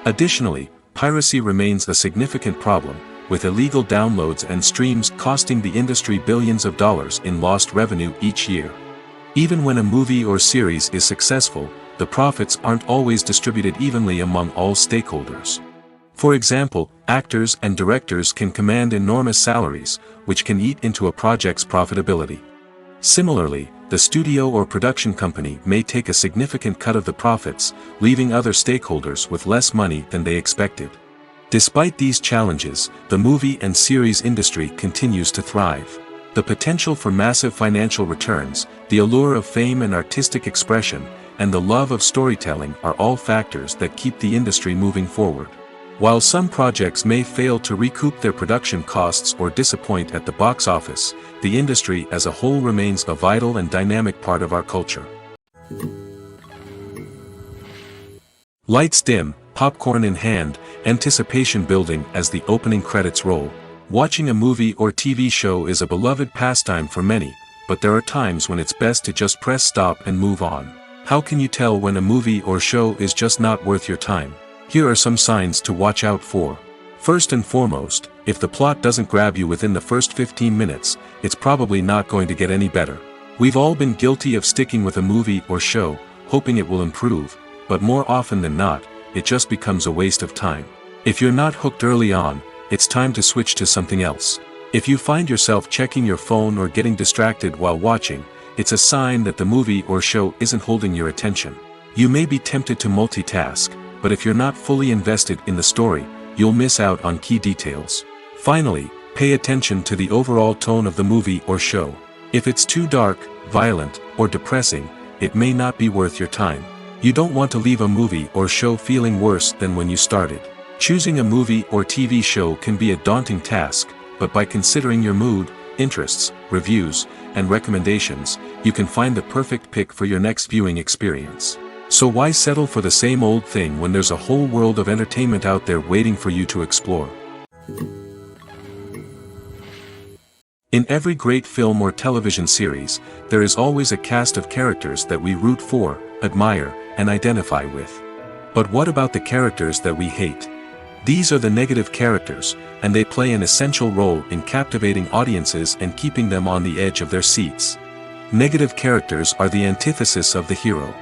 Additionally, piracy remains a significant problem, with illegal downloads and streams costing the industry billions of dollars in lost revenue each year. Even when a movie or series is successful, the profits aren't always distributed evenly among all stakeholders. For example, actors and directors can command enormous salaries, which can eat into a project's profitability. Similarly, the studio or production company may take a significant cut of the profits, leaving other stakeholders with less money than they expected. Despite these challenges, the movie and series industry continues to thrive. The potential for massive financial returns, the allure of fame and artistic expression, and the love of storytelling are all factors that keep the industry moving forward. While some projects may fail to recoup their production costs or disappoint at the box office, the industry as a whole remains a vital and dynamic part of our culture. Lights dim, popcorn in hand, anticipation building as the opening credits roll. Watching a movie or TV show is a beloved pastime for many, but there are times when it's best to just press stop and move on. How can you tell when a movie or show is just not worth your time? Here are some signs to watch out for. First and foremost, if the plot doesn't grab you within the first 15 minutes, it's probably not going to get any better. We've all been guilty of sticking with a movie or show, hoping it will improve, but more often than not, it just becomes a waste of time. If you're not hooked early on, it's time to switch to something else. If you find yourself checking your phone or getting distracted while watching, it's a sign that the movie or show isn't holding your attention. You may be tempted to multitask, but if you're not fully invested in the story, you'll miss out on key details. Finally, pay attention to the overall tone of the movie or show. If it's too dark, violent, or depressing, it may not be worth your time. You don't want to leave a movie or show feeling worse than when you started. Choosing a movie or TV show can be a daunting task, but by considering your mood, interests, reviews, and recommendations, you can find the perfect pick for your next viewing experience. So why settle for the same old thing when there's a whole world of entertainment out there waiting for you to explore? In every great film or television series, there is always a cast of characters that we root for, admire, and identify with. But what about the characters that we hate? These are the negative characters, and they play an essential role in captivating audiences and keeping them on the edge of their seats. Negative characters are the antithesis of the hero.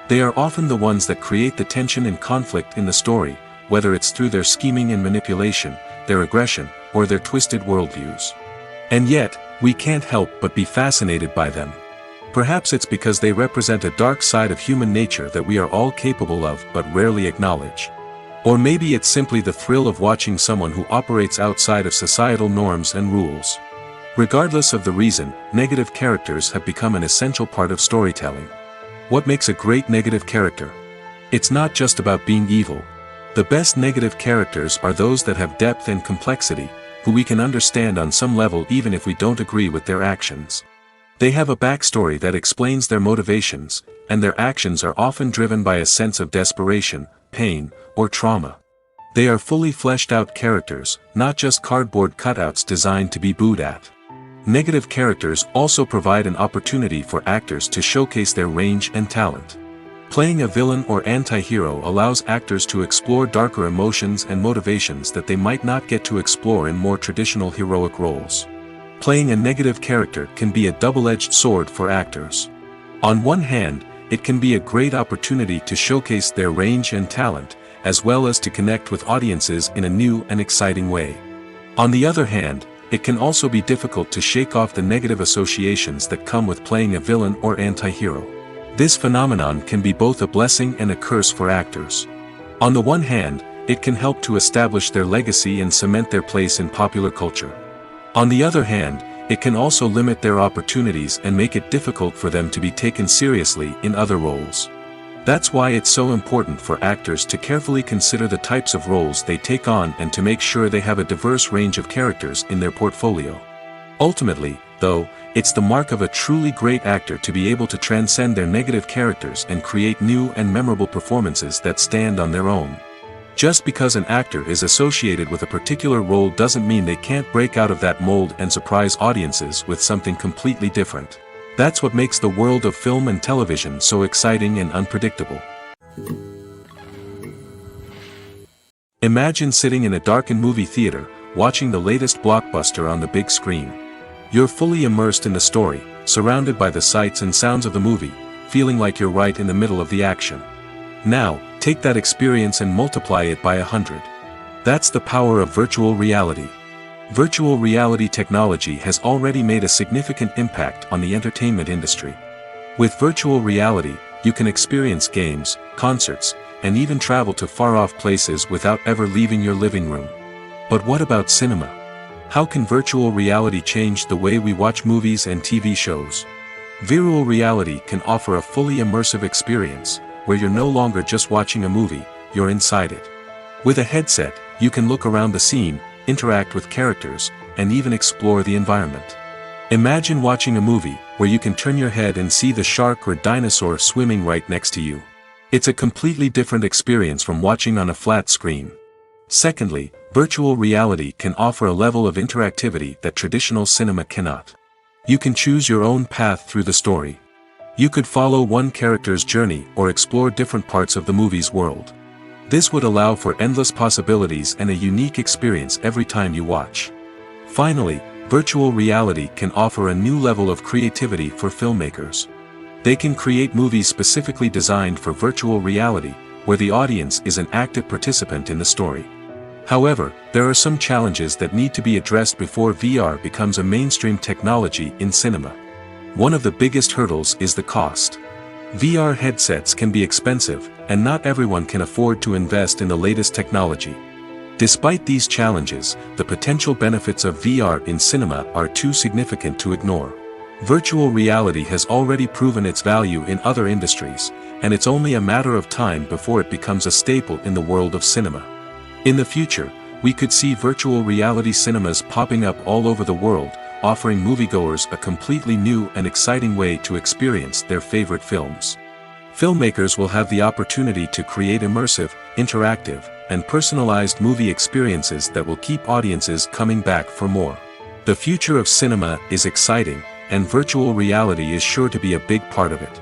They are often the ones that create the tension and conflict in the story, whether it's through their scheming and manipulation, their aggression, or their twisted worldviews. And yet, we can't help but be fascinated by them. Perhaps it's because they represent a dark side of human nature that we are all capable of but rarely acknowledge. Or maybe it's simply the thrill of watching someone who operates outside of societal norms and rules. Regardless of the reason, negative characters have become an essential part of storytelling. What makes a great negative character? It's not just about being evil. The best negative characters are those that have depth and complexity, who we can understand on some level even if we don't agree with their actions. They have a backstory that explains their motivations, and their actions are often driven by a sense of desperation, pain, or trauma. They are fully fleshed out characters, not just cardboard cutouts designed to be booed at. Negative characters also provide an opportunity for actors to showcase their range and talent. Playing a villain or anti-hero allows actors to explore darker emotions and motivations that they might not get to explore in more traditional heroic roles. Playing a negative character can be a double-edged sword for actors. On one hand, it can be a great opportunity to showcase their range and talent, as well as to connect with audiences in a new and exciting way. On the other hand, it can also be difficult to shake off the negative associations that come with playing a villain or anti-hero. This phenomenon can be both a blessing and a curse for actors. On the one hand, it can help to establish their legacy and cement their place in popular culture. On the other hand, it can also limit their opportunities and make it difficult for them to be taken seriously in other roles. That's why it's so important for actors to carefully consider the types of roles they take on and to make sure they have a diverse range of characters in their portfolio. Ultimately, though, it's the mark of a truly great actor to be able to transcend their negative characters and create new and memorable performances that stand on their own. Just because an actor is associated with a particular role doesn't mean they can't break out of that mold and surprise audiences with something completely different. That's what makes the world of film and television so exciting and unpredictable. Imagine sitting in a darkened movie theater, watching the latest blockbuster on the big screen. You're fully immersed in the story, surrounded by the sights and sounds of the movie, feeling like you're right in the middle of the action. Now, take that experience and multiply it by 100. That's the power of virtual reality. Virtual reality technology has already made a significant impact on the entertainment industry. With virtual reality, you can experience games, concerts, and even travel to far-off places without ever leaving your living room. But what about cinema? How can virtual reality change the way we watch movies and TV shows? Virtual reality can offer a fully immersive experience, where you're no longer just watching a movie, you're inside it. With a headset, you can look around the scene, interact with characters, and even explore the environment. Imagine watching a movie, where you can turn your head and see the shark or dinosaur swimming right next to you. It's a completely different experience from watching on a flat screen. Secondly, virtual reality can offer a level of interactivity that traditional cinema cannot. You can choose your own path through the story. You could follow one character's journey or explore different parts of the movie's world. This would allow for endless possibilities and a unique experience every time you watch. Finally, virtual reality can offer a new level of creativity for filmmakers. They can create movies specifically designed for virtual reality, where the audience is an active participant in the story. However, there are some challenges that need to be addressed before VR becomes a mainstream technology in cinema. One of the biggest hurdles is the cost. VR headsets can be expensive, and not everyone can afford to invest in the latest technology. Despite these challenges, the potential benefits of VR in cinema are too significant to ignore. Virtual reality has already proven its value in other industries, and it's only a matter of time before it becomes a staple in the world of cinema. In the future, we could see virtual reality cinemas popping up all over the world, offering moviegoers a completely new and exciting way to experience their favorite films. Filmmakers will have the opportunity to create immersive, interactive, and personalized movie experiences that will keep audiences coming back for more. The future of cinema is exciting, and virtual reality is sure to be a big part of it.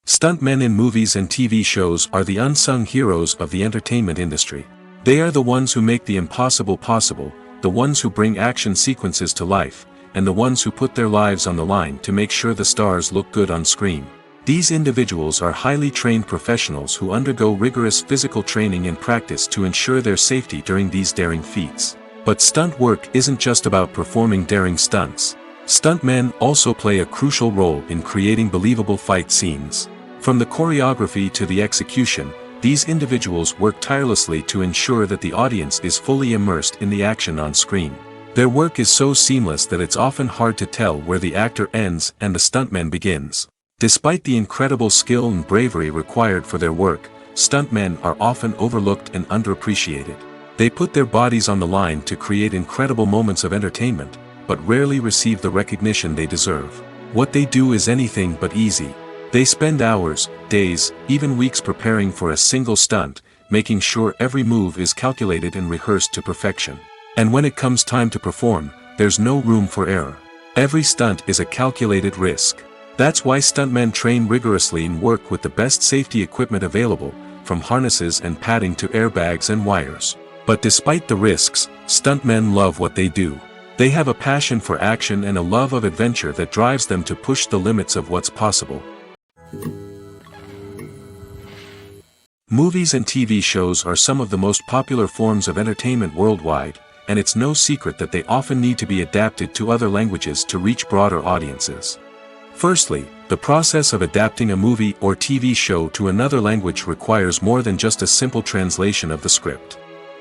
Stuntmen in movies and TV shows are the unsung heroes of the entertainment industry. They are the ones who make the impossible possible, the ones who bring action sequences to life, and the ones who put their lives on the line to make sure the stars look good on screen. These individuals are highly trained professionals who undergo rigorous physical training and practice to ensure their safety during these daring feats. But stunt work isn't just about performing daring stunts. Stuntmen also play a crucial role in creating believable fight scenes. From the choreography to the execution, these individuals work tirelessly to ensure that the audience is fully immersed in the action on screen. Their work is so seamless that it's often hard to tell where the actor ends and the stuntman begins. Despite the incredible skill and bravery required for their work, stuntmen are often overlooked and underappreciated. They put their bodies on the line to create incredible moments of entertainment, but rarely receive the recognition they deserve. What they do is anything but easy. They spend hours, days, even weeks preparing for a single stunt, making sure every move is calculated and rehearsed to perfection. And when it comes time to perform, there's no room for error. Every stunt is a calculated risk. That's why stuntmen train rigorously and work with the best safety equipment available, from harnesses and padding to airbags and wires. But despite the risks, stuntmen love what they do. They have a passion for action and a love of adventure that drives them to push the limits of what's possible. Movies and TV shows are some of the most popular forms of entertainment worldwide, and it's no secret that they often need to be adapted to other languages to reach broader audiences. Firstly, the process of adapting a movie or TV show to another language requires more than just a simple translation of the script.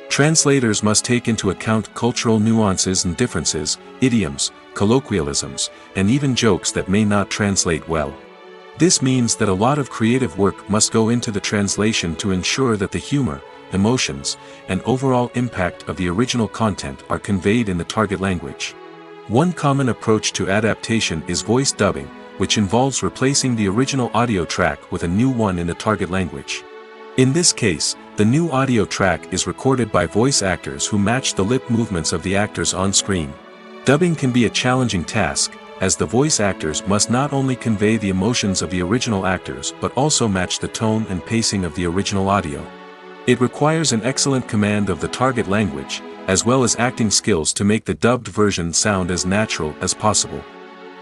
Translators must take into account cultural nuances and differences, idioms, colloquialisms, and even jokes that may not translate well. This means that a lot of creative work must go into the translation to ensure that the humor, emotions, and overall impact of the original content are conveyed in the target language. One common approach to adaptation is voice dubbing, which involves replacing the original audio track with a new one in the target language. In this case, the new audio track is recorded by voice actors who match the lip movements of the actors on screen. Dubbing can be a challenging task, as the voice actors must not only convey the emotions of the original actors but also match the tone and pacing of the original audio. It requires an excellent command of the target language, as well as acting skills to make the dubbed version sound as natural as possible.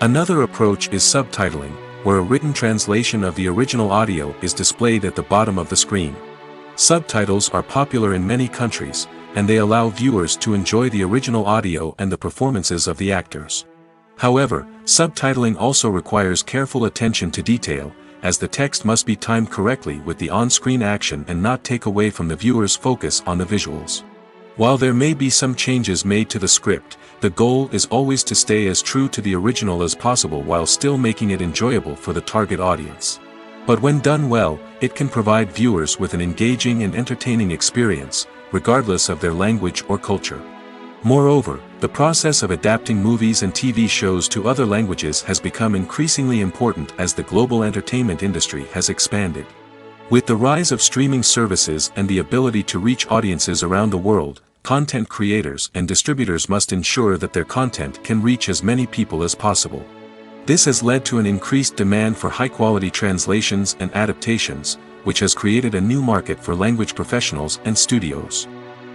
Another approach is subtitling, where a written translation of the original audio is displayed at the bottom of the screen. Subtitles are popular in many countries, and they allow viewers to enjoy the original audio and the performances of the actors. However, subtitling also requires careful attention to detail, as the text must be timed correctly with the on-screen action and not take away from the viewer's focus on the visuals. While there may be some changes made to the script, the goal is always to stay as true to the original as possible while still making it enjoyable for the target audience. But when done well, it can provide viewers with an engaging and entertaining experience, regardless of their language or culture. Moreover, the process of adapting movies and TV shows to other languages has become increasingly important as the global entertainment industry has expanded. With the rise of streaming services and the ability to reach audiences around the world, content creators and distributors must ensure that their content can reach as many people as possible. This has led to an increased demand for high-quality translations and adaptations, which has created a new market for language professionals and studios.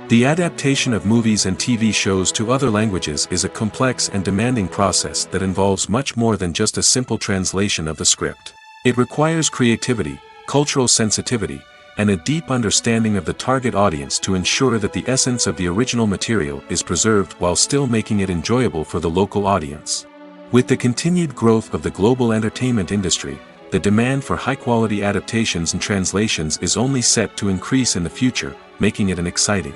The adaptation of movies and TV shows to other languages is a complex and demanding process that involves much more than just a simple translation of the script. It requires creativity, cultural sensitivity, and a deep understanding of the target audience to ensure that the essence of the original material is preserved while still making it enjoyable for the local audience. With the continued growth of the global entertainment industry, the demand for high-quality adaptations and translations is only set to increase in the future, making it an exciting.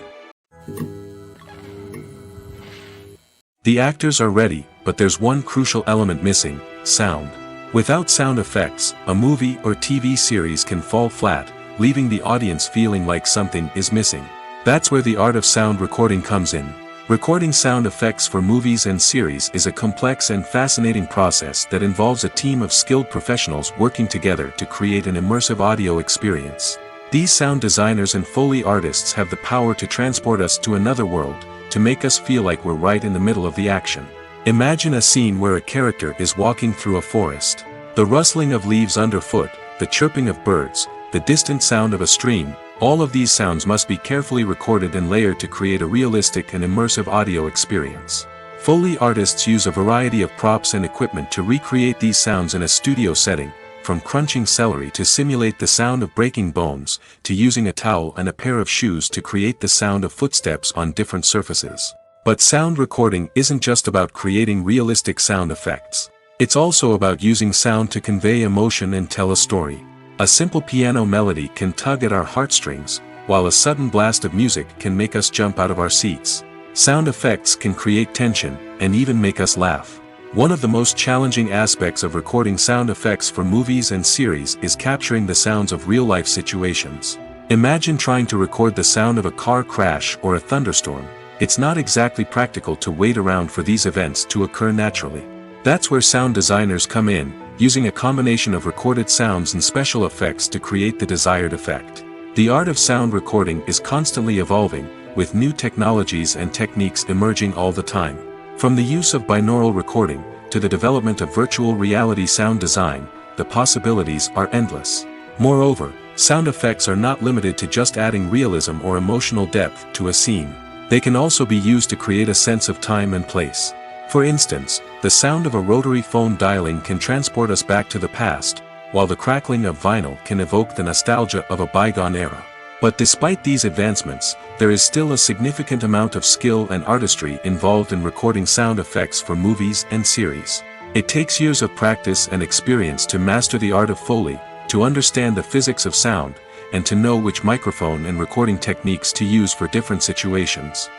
The actors are ready, but there's one crucial element missing: sound. Without sound effects, a movie or TV series can fall flat, leaving the audience feeling like something is missing. That's where the art of sound recording comes in. Recording sound effects for movies and series is a complex and fascinating process that involves a team of skilled professionals working together to create an immersive audio experience. These sound designers and Foley artists have the power to transport us to another world, to make us feel like we're right in the middle of the action. Imagine a scene where a character is walking through a forest. The rustling of leaves underfoot, the chirping of birds, the distant sound of a stream, all of these sounds must be carefully recorded and layered to create a realistic and immersive audio experience. Foley artists use a variety of props and equipment to recreate these sounds in a studio setting, from crunching celery to simulate the sound of breaking bones, to using a towel and a pair of shoes to create the sound of footsteps on different surfaces. But sound recording isn't just about creating realistic sound effects. It's also about using sound to convey emotion and tell a story. A simple piano melody can tug at our heartstrings, while a sudden blast of music can make us jump out of our seats. Sound effects can create tension, and even make us laugh. One of the most challenging aspects of recording sound effects for movies and series is capturing the sounds of real-life situations. Imagine trying to record the sound of a car crash or a thunderstorm. It's not exactly practical to wait around for these events to occur naturally. That's where sound designers come in, using a combination of recorded sounds and special effects to create the desired effect. The art of sound recording is constantly evolving, with new technologies and techniques emerging all the time. From the use of binaural recording, to the development of virtual reality sound design, the possibilities are endless. Moreover, sound effects are not limited to just adding realism or emotional depth to a scene. They can also be used to create a sense of time and place. For instance, the sound of a rotary phone dialing can transport us back to the past, while the crackling of vinyl can evoke the nostalgia of a bygone era. But despite these advancements, there is still a significant amount of skill and artistry involved in recording sound effects for movies and series. It takes years of practice and experience to master the art of Foley, to understand the physics of sound, and to know which microphone and recording techniques to use for different situations.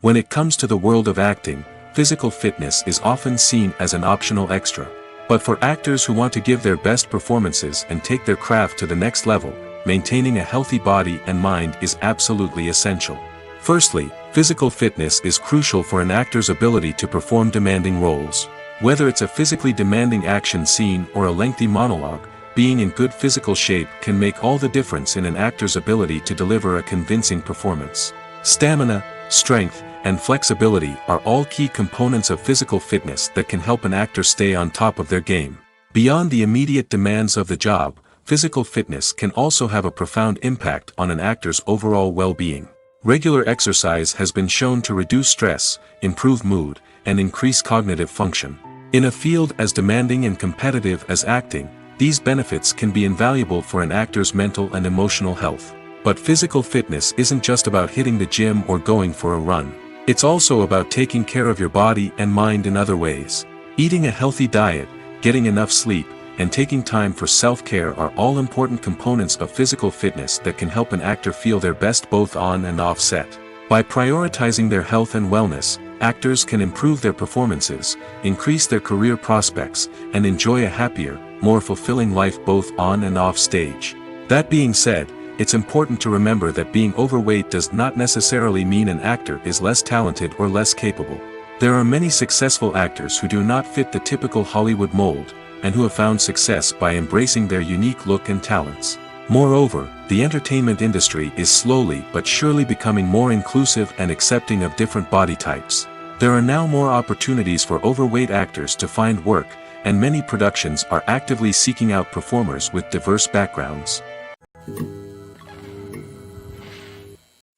When it comes to the world of acting, physical fitness is often seen as an optional extra. But for actors who want to give their best performances and take their craft to the next level, maintaining a healthy body and mind is absolutely essential. Firstly, physical fitness is crucial for an actor's ability to perform demanding roles. Whether it's a physically demanding action scene or a lengthy monologue, being in good physical shape can make all the difference in an actor's ability to deliver a convincing performance. Stamina, strength, and flexibility are all key components of physical fitness that can help an actor stay on top of their game. Beyond the immediate demands of the job, physical fitness can also have a profound impact on an actor's overall well-being. Regular exercise has been shown to reduce stress, improve mood, and increase cognitive function. In a field as demanding and competitive as acting, these benefits can be invaluable for an actor's mental and emotional health. But physical fitness isn't just about hitting the gym or going for a run. It's also about taking care of your body and mind in other ways. Eating a healthy diet, getting enough sleep, and taking time for self-care are all important components of physical fitness that can help an actor feel their best both on and off set. By prioritizing their health and wellness, actors can improve their performances, increase their career prospects, and enjoy a happier, more fulfilling life both on and off stage. That being said, it's important to remember that being overweight does not necessarily mean an actor is less talented or less capable. There are many successful actors who do not fit the typical Hollywood mold, and who have found success by embracing their unique look and talents. Moreover, the entertainment industry is slowly but surely becoming more inclusive and accepting of different body types. There are now more opportunities for overweight actors to find work, and many productions are actively seeking out performers with diverse backgrounds.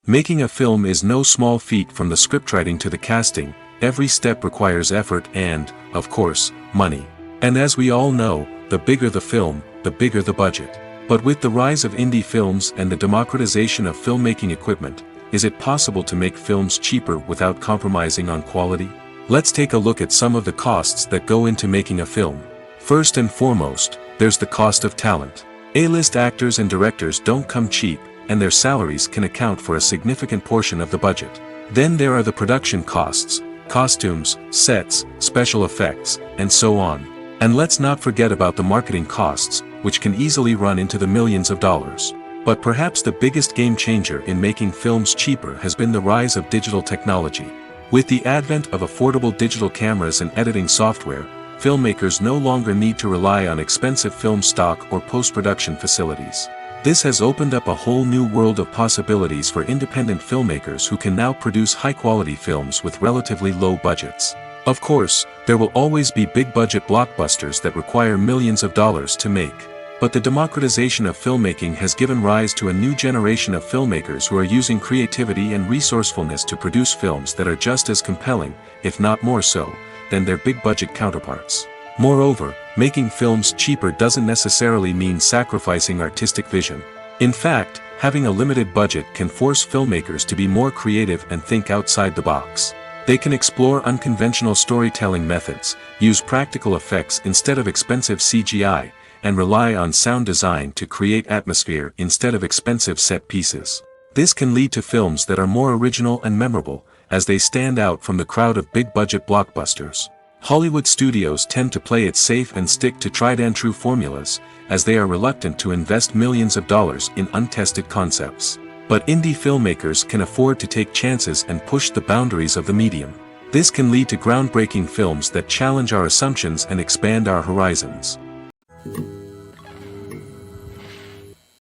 Making a film is no small feat. From the scriptwriting to the casting, every step requires effort and, of course, money. And as we all know, the bigger the film, the bigger the budget. But with the rise of indie films and the democratization of filmmaking equipment, is it possible to make films cheaper without compromising on quality? Let's take a look at some of the costs that go into making a film. First and foremost, there's the cost of talent. A-list actors and directors don't come cheap, and their salaries can account for a significant portion of the budget. Then there are the production costs, costumes, sets, special effects, and so on. And let's not forget about the marketing costs, which can easily run into the millions of dollars. But perhaps the biggest game changer in making films cheaper has been the rise of digital technology. With the advent of affordable digital cameras and editing software, filmmakers no longer need to rely on expensive film stock or post-production facilities. This has opened up a whole new world of possibilities for independent filmmakers who can now produce high-quality films with relatively low budgets. Of course, there will always be big-budget blockbusters that require millions of dollars to make. But the democratization of filmmaking has given rise to a new generation of filmmakers who are using creativity and resourcefulness to produce films that are just as compelling, if not more so, than their big-budget counterparts. Moreover, making films cheaper doesn't necessarily mean sacrificing artistic vision. In fact, having a limited budget can force filmmakers to be more creative and think outside the box. They can explore unconventional storytelling methods, use practical effects instead of expensive CGI, and rely on sound design to create atmosphere instead of expensive set pieces. This can lead to films that are more original and memorable, as they stand out from the crowd of big-budget blockbusters. Hollywood studios tend to play it safe and stick to tried-and-true formulas, as they are reluctant to invest millions of dollars in untested concepts. But indie filmmakers can afford to take chances and push the boundaries of the medium. This can lead to groundbreaking films that challenge our assumptions and expand our horizons.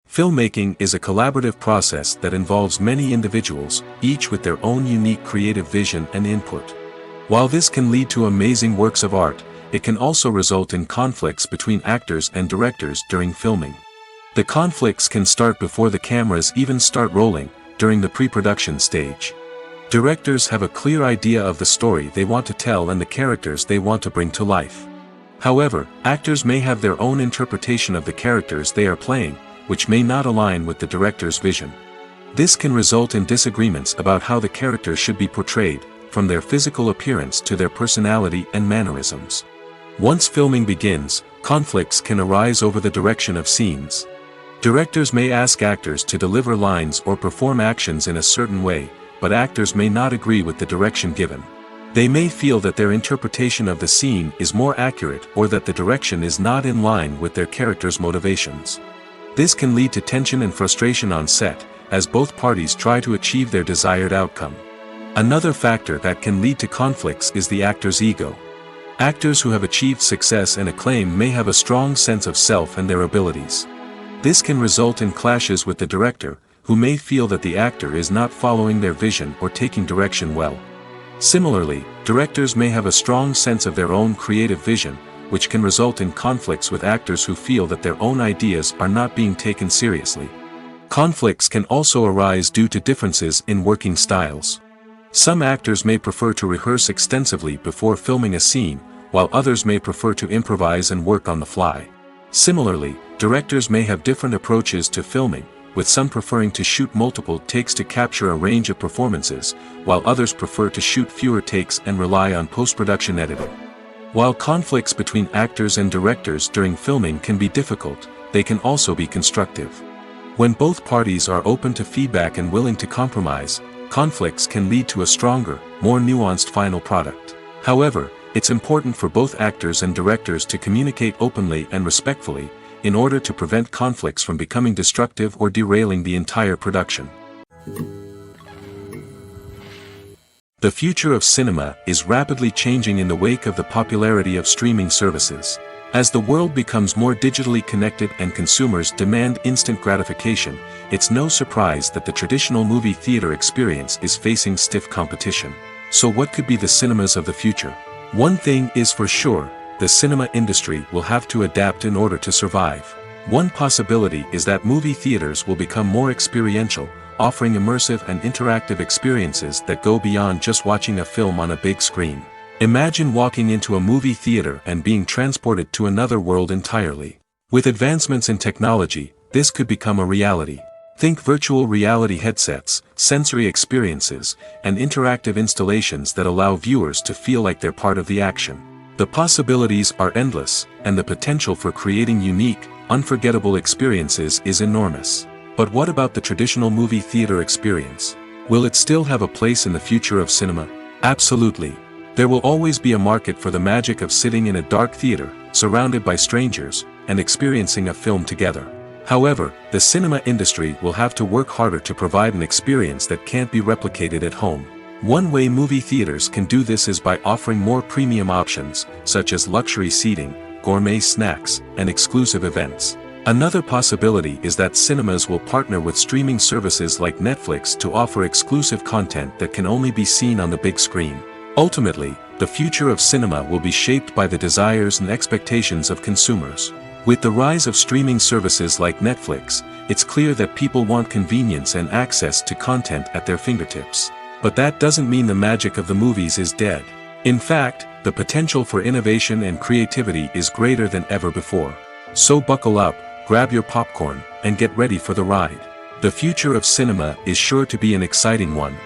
Filmmaking is a collaborative process that involves many individuals, each with their own unique creative vision and input. While this can lead to amazing works of art, it can also result in conflicts between actors and directors during filming. The conflicts can start before the cameras even start rolling, during the pre-production stage. Directors have a clear idea of the story they want to tell and the characters they want to bring to life. However, actors may have their own interpretation of the characters they are playing, which may not align with the director's vision. This can result in disagreements about how the characters should be portrayed, from their physical appearance to their personality and mannerisms. Once filming begins, conflicts can arise over the direction of scenes. Directors may ask actors to deliver lines or perform actions in a certain way, but actors may not agree with the direction given. They may feel that their interpretation of the scene is more accurate or that the direction is not in line with their character's motivations. This can lead to tension and frustration on set, as both parties try to achieve their desired outcome. Another factor that can lead to conflicts is the actor's ego. Actors who have achieved success and acclaim may have a strong sense of self and their abilities. This can result in clashes with the director, who may feel that the actor is not following their vision or taking direction well. Similarly, directors may have a strong sense of their own creative vision, which can result in conflicts with actors who feel that their own ideas are not being taken seriously. Conflicts can also arise due to differences in working styles. Some actors may prefer to rehearse extensively before filming a scene, while others may prefer to improvise and work on the fly. Similarly, directors may have different approaches to filming, with some preferring to shoot multiple takes to capture a range of performances, while others prefer to shoot fewer takes and rely on post-production editing. While conflicts between actors and directors during filming can be difficult, they can also be constructive. When both parties are open to feedback and willing to compromise, conflicts can lead to a stronger, more nuanced final product. However, it's important for both actors and directors to communicate openly and respectfully, in order to prevent conflicts from becoming destructive or derailing the entire production. The future of cinema is rapidly changing in the wake of the popularity of streaming services. As the world becomes more digitally connected and consumers demand instant gratification, it's no surprise that the traditional movie theater experience is facing stiff competition. So what could be the cinemas of the future? One thing is for sure, the cinema industry will have to adapt in order to survive. One possibility is that movie theaters will become more experiential, offering immersive and interactive experiences that go beyond just watching a film on a big screen. Imagine walking into a movie theater and being transported to another world entirely. With advancements in technology, this could become a reality. Think virtual reality headsets, sensory experiences, and interactive installations that allow viewers to feel like they're part of the action. The possibilities are endless, and the potential for creating unique, unforgettable experiences is enormous. But what about the traditional movie theater experience? Will it still have a place in the future of cinema? Absolutely. There will always be a market for the magic of sitting in a dark theater, surrounded by strangers, and experiencing a film together. However, the cinema industry will have to work harder to provide an experience that can't be replicated at home. One way movie theaters can do this is by offering more premium options, such as luxury seating, gourmet snacks, and exclusive events. Another possibility is that cinemas will partner with streaming services like Netflix to offer exclusive content that can only be seen on the big screen. Ultimately, the future of cinema will be shaped by the desires and expectations of consumers. With the rise of streaming services like Netflix, it's clear that people want convenience and access to content at their fingertips. But that doesn't mean the magic of the movies is dead. In fact, the potential for innovation and creativity is greater than ever before. So buckle up, grab your popcorn, and get ready for the ride. The future of cinema is sure to be an exciting one.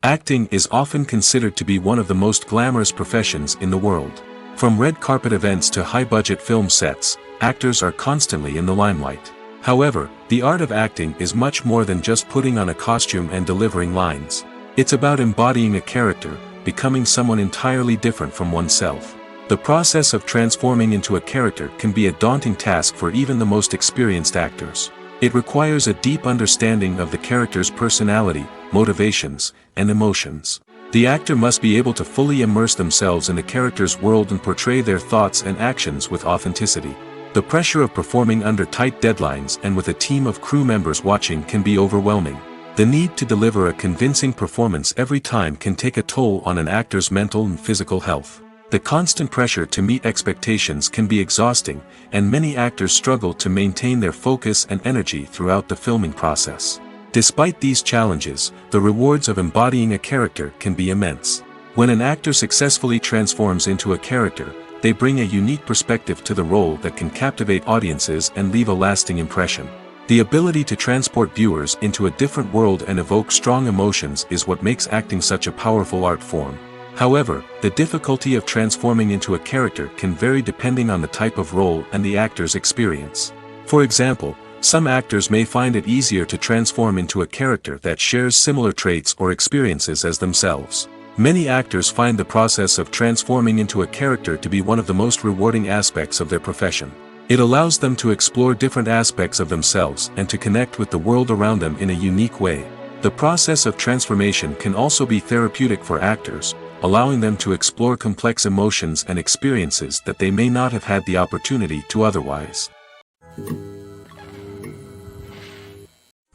Acting is often considered to be one of the most glamorous professions in the world. From red carpet events to high-budget film sets, actors are constantly in the limelight. However, the art of acting is much more than just putting on a costume and delivering lines. It's about embodying a character, becoming someone entirely different from oneself. The process of transforming into a character can be a daunting task for even the most experienced actors. It requires a deep understanding of the character's personality, motivations, and emotions. The actor must be able to fully immerse themselves in the character's world and portray their thoughts and actions with authenticity. The pressure of performing under tight deadlines and with a team of crew members watching can be overwhelming. The need to deliver a convincing performance every time can take a toll on an actor's mental and physical health. The constant pressure to meet expectations can be exhausting, and many actors struggle to maintain their focus and energy throughout the filming process. Despite these challenges, the rewards of embodying a character can be immense. When an actor successfully transforms into a character, they bring a unique perspective to the role that can captivate audiences and leave a lasting impression. The ability to transport viewers into a different world and evoke strong emotions is what makes acting such a powerful art form. However, the difficulty of transforming into a character can vary depending on the type of role and the actor's experience. For example, some actors may find it easier to transform into a character that shares similar traits or experiences as themselves. Many actors find the process of transforming into a character to be one of the most rewarding aspects of their profession. It allows them to explore different aspects of themselves and to connect with the world around them in a unique way. The process of transformation can also be therapeutic for actors, allowing them to explore complex emotions and experiences that they may not have had the opportunity to otherwise.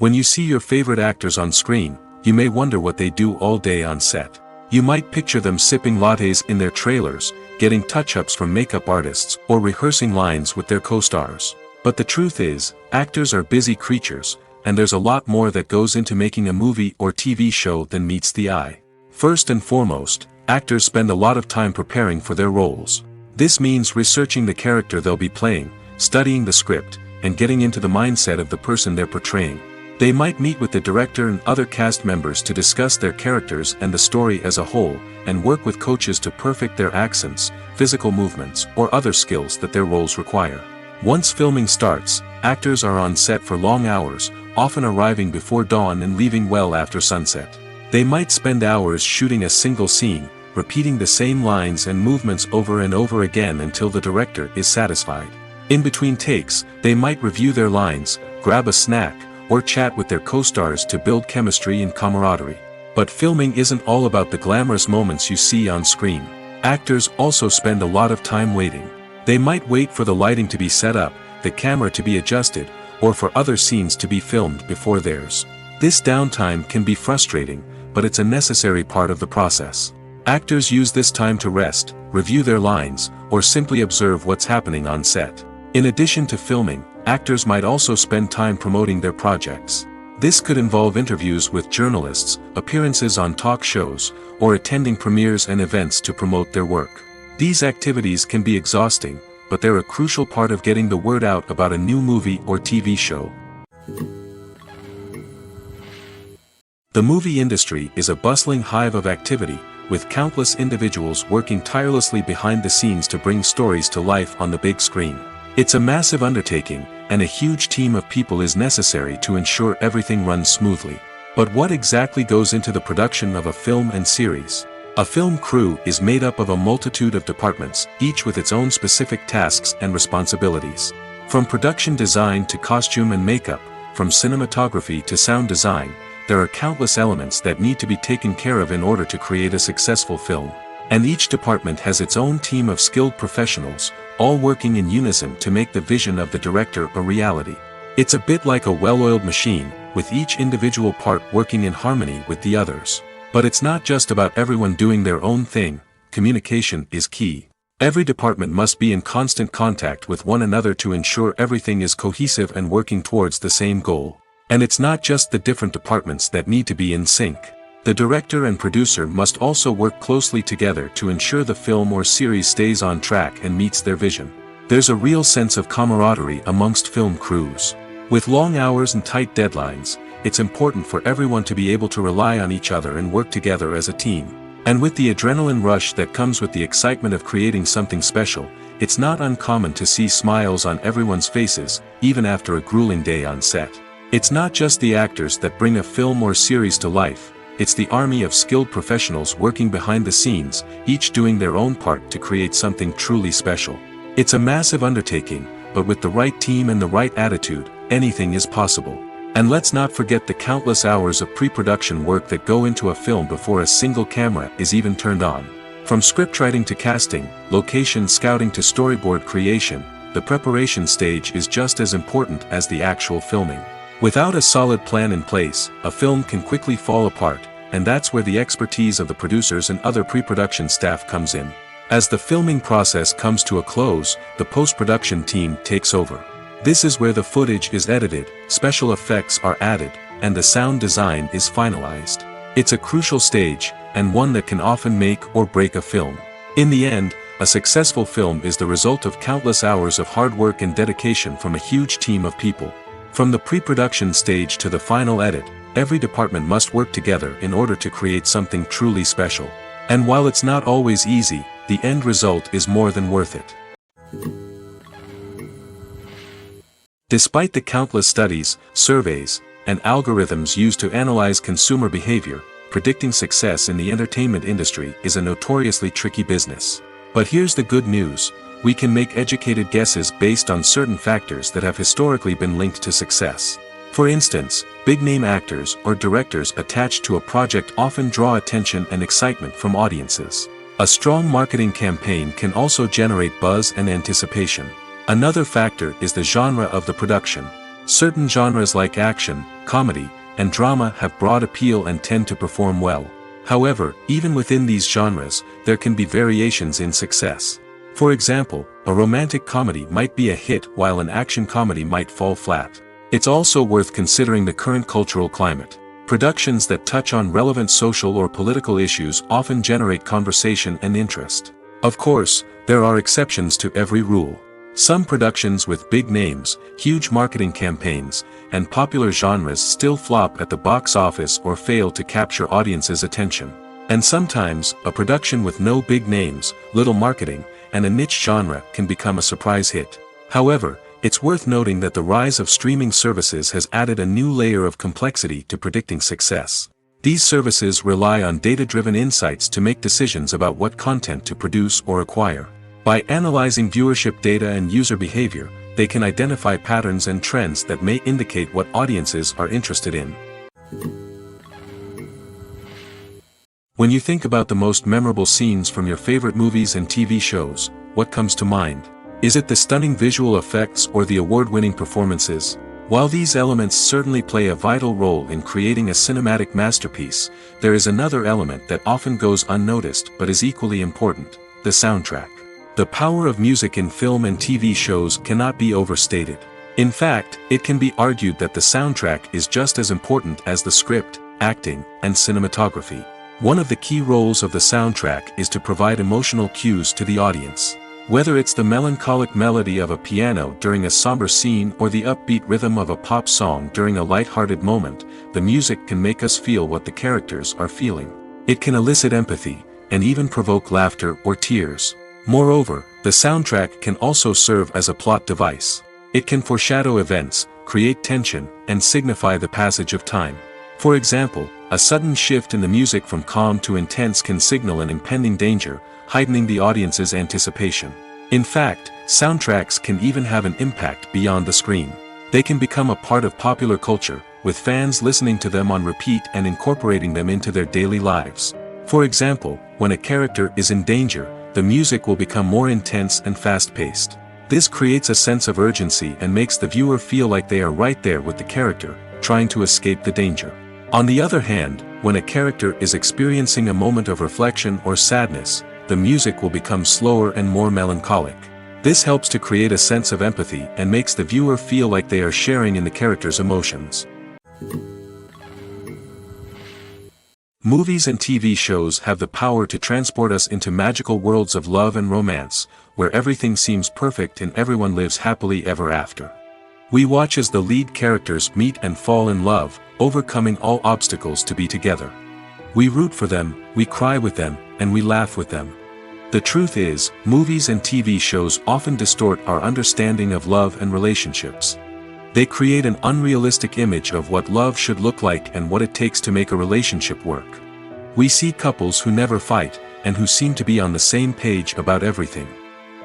When you see your favorite actors on screen, you may wonder what they do all day on set. You might picture them sipping lattes in their trailers, getting touch-ups from makeup artists, or rehearsing lines with their co-stars. But the truth is, actors are busy creatures, and there's a lot more that goes into making a movie or TV show than meets the eye. First and foremost, actors spend a lot of time preparing for their roles. This means researching the character they'll be playing, studying the script, and getting into the mindset of the person they're portraying. They might meet with the director and other cast members to discuss their characters and the story as a whole, and work with coaches to perfect their accents, physical movements, or other skills that their roles require. Once filming starts, actors are on set for long hours, often arriving before dawn and leaving well after sunset. They might spend hours shooting a single scene, repeating the same lines and movements over and over again until the director is satisfied. In between takes, they might review their lines, grab a snack, or chat with their co-stars to build chemistry and camaraderie. But filming isn't all about the glamorous moments you see on screen. Actors also spend a lot of time waiting. They might wait for the lighting to be set up, the camera to be adjusted, or for other scenes to be filmed before theirs. This downtime can be frustrating, but it's a necessary part of the process. Actors use this time to rest, review their lines, or simply observe what's happening on set. In addition to filming, actors might also spend time promoting their projects. This could involve interviews with journalists, appearances on talk shows, or attending premieres and events to promote their work. These activities can be exhausting, but they're a crucial part of getting the word out about a new movie or TV show. The movie industry is a bustling hive of activity, with countless individuals working tirelessly behind the scenes to bring stories to life on the big screen. It's a massive undertaking, and a huge team of people is necessary to ensure everything runs smoothly. But what exactly goes into the production of a film and series? A film crew is made up of a multitude of departments, each with its own specific tasks and responsibilities. From production design to costume and makeup, from cinematography to sound design, there are countless elements that need to be taken care of in order to create a successful film. And each department has its own team of skilled professionals, all working in unison to make the vision of the director a reality. It's a bit like a well-oiled machine, with each individual part working in harmony with the others. But it's not just about everyone doing their own thing. Communication is key. Every department must be in constant contact with one another to ensure everything is cohesive and working towards the same goal. And it's not just the different departments that need to be in sync. The director and producer must also work closely together to ensure the film or series stays on track and meets their vision. There's a real sense of camaraderie amongst film crews. With long hours and tight deadlines, it's important for everyone to be able to rely on each other and work together as a team. And with the adrenaline rush that comes with the excitement of creating something special, it's not uncommon to see smiles on everyone's faces, even after a grueling day on set. It's not just the actors that bring a film or series to life, it's the army of skilled professionals working behind the scenes, each doing their own part to create something truly special. It's a massive undertaking, but with the right team and the right attitude, anything is possible. And let's not forget the countless hours of pre-production work that go into a film before a single camera is even turned on. From scriptwriting to casting, location scouting to storyboard creation, the preparation stage is just as important as the actual filming. Without a solid plan in place, a film can quickly fall apart, and that's where the expertise of the producers and other pre-production staff comes in. As the filming process comes to a close, the post-production team takes over. This is where the footage is edited, special effects are added, and the sound design is finalized. It's a crucial stage, and one that can often make or break a film. In the end, a successful film is the result of countless hours of hard work and dedication from a huge team of people. From the pre-production stage to the final edit, every department must work together in order to create something truly special. And while it's not always easy, the end result is more than worth it. Despite the countless studies, surveys, and algorithms used to analyze consumer behavior, predicting success in the entertainment industry is a notoriously tricky business. But here's the good news. We can make educated guesses based on certain factors that have historically been linked to success. For instance, big-name actors or directors attached to a project often draw attention and excitement from audiences. A strong marketing campaign can also generate buzz and anticipation. Another factor is the genre of the production. Certain genres like action, comedy, and drama have broad appeal and tend to perform well. However, even within these genres, there can be variations in success. For example, a romantic comedy might be a hit while an action comedy might fall flat. It's also worth considering the current cultural climate. Productions that touch on relevant social or political issues often generate conversation and interest. Of course, there are exceptions to every rule. Some productions with big names, huge marketing campaigns, and popular genres still flop at the box office or fail to capture audiences' attention. And sometimes, a production with no big names, little marketing, and a niche genre can become a surprise hit. However, it's worth noting that the rise of streaming services has added a new layer of complexity to predicting success. These services rely on data-driven insights to make decisions about what content to produce or acquire. By analyzing viewership data and user behavior, they can identify patterns and trends that may indicate what audiences are interested in. When you think about the most memorable scenes from your favorite movies and TV shows, what comes to mind? Is it the stunning visual effects or the award-winning performances? While these elements certainly play a vital role in creating a cinematic masterpiece, there is another element that often goes unnoticed but is equally important: the soundtrack. The power of music in film and TV shows cannot be overstated. In fact, it can be argued that the soundtrack is just as important as the script, acting, and cinematography. One of the key roles of the soundtrack is to provide emotional cues to the audience. Whether it's the melancholic melody of a piano during a somber scene or the upbeat rhythm of a pop song during a light-hearted moment, the music can make us feel what the characters are feeling. It can elicit empathy, and even provoke laughter or tears. Moreover, the soundtrack can also serve as a plot device. It can foreshadow events, create tension, and signify the passage of time. For example, a sudden shift in the music from calm to intense can signal an impending danger, heightening the audience's anticipation. In fact, soundtracks can even have an impact beyond the screen. They can become a part of popular culture, with fans listening to them on repeat and incorporating them into their daily lives. For example, when a character is in danger, the music will become more intense and fast-paced. This creates a sense of urgency and makes the viewer feel like they are right there with the character, trying to escape the danger. On the other hand, when a character is experiencing a moment of reflection or sadness, the music will become slower and more melancholic. This helps to create a sense of empathy and makes the viewer feel like they are sharing in the character's emotions. Movies and TV shows have the power to transport us into magical worlds of love and romance, where everything seems perfect and everyone lives happily ever after. We watch as the lead characters meet and fall in love, overcoming all obstacles to be together. We root for them, we cry with them, and we laugh with them. The truth is, movies and TV shows often distort our understanding of love and relationships. They create an unrealistic image of what love should look like and what it takes to make a relationship work. We see couples who never fight, and who seem to be on the same page about everything.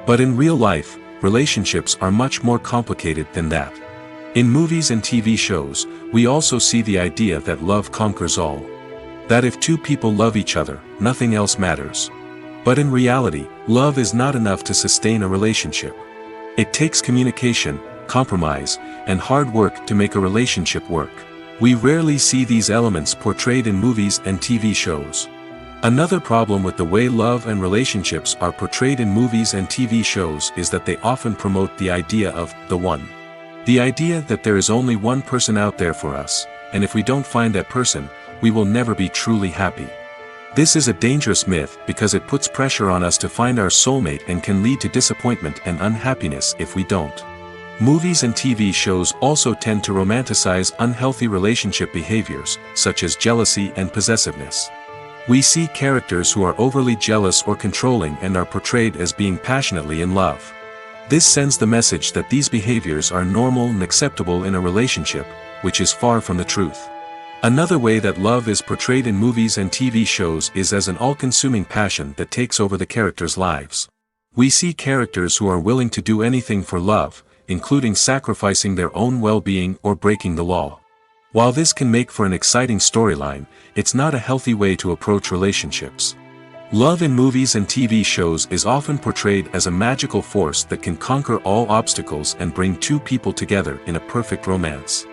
But in real life, relationships are much more complicated than that. In movies and TV shows, we also see the idea that love conquers all. That if two people love each other, nothing else matters. But in reality, love is not enough to sustain a relationship. It takes communication, compromise, and hard work to make a relationship work. We rarely see these elements portrayed in movies and TV shows. Another problem with the way love and relationships are portrayed in movies and TV shows is that they often promote the idea of the one. The idea that there is only one person out there for us, and if we don't find that person, we will never be truly happy. This is a dangerous myth because it puts pressure on us to find our soulmate and can lead to disappointment and unhappiness if we don't. Movies and TV shows also tend to romanticize unhealthy relationship behaviors, such as jealousy and possessiveness. We see characters who are overly jealous or controlling and are portrayed as being passionately in love. This sends the message that these behaviors are normal and acceptable in a relationship, which is far from the truth. Another way that love is portrayed in movies and TV shows is as an all-consuming passion that takes over the characters' lives. We see characters who are willing to do anything for love, including sacrificing their own well-being or breaking the law. While this can make for an exciting storyline, it's not a healthy way to approach relationships. Love in movies and TV shows is often portrayed as a magical force that can conquer all obstacles and bring two people together in a perfect romance.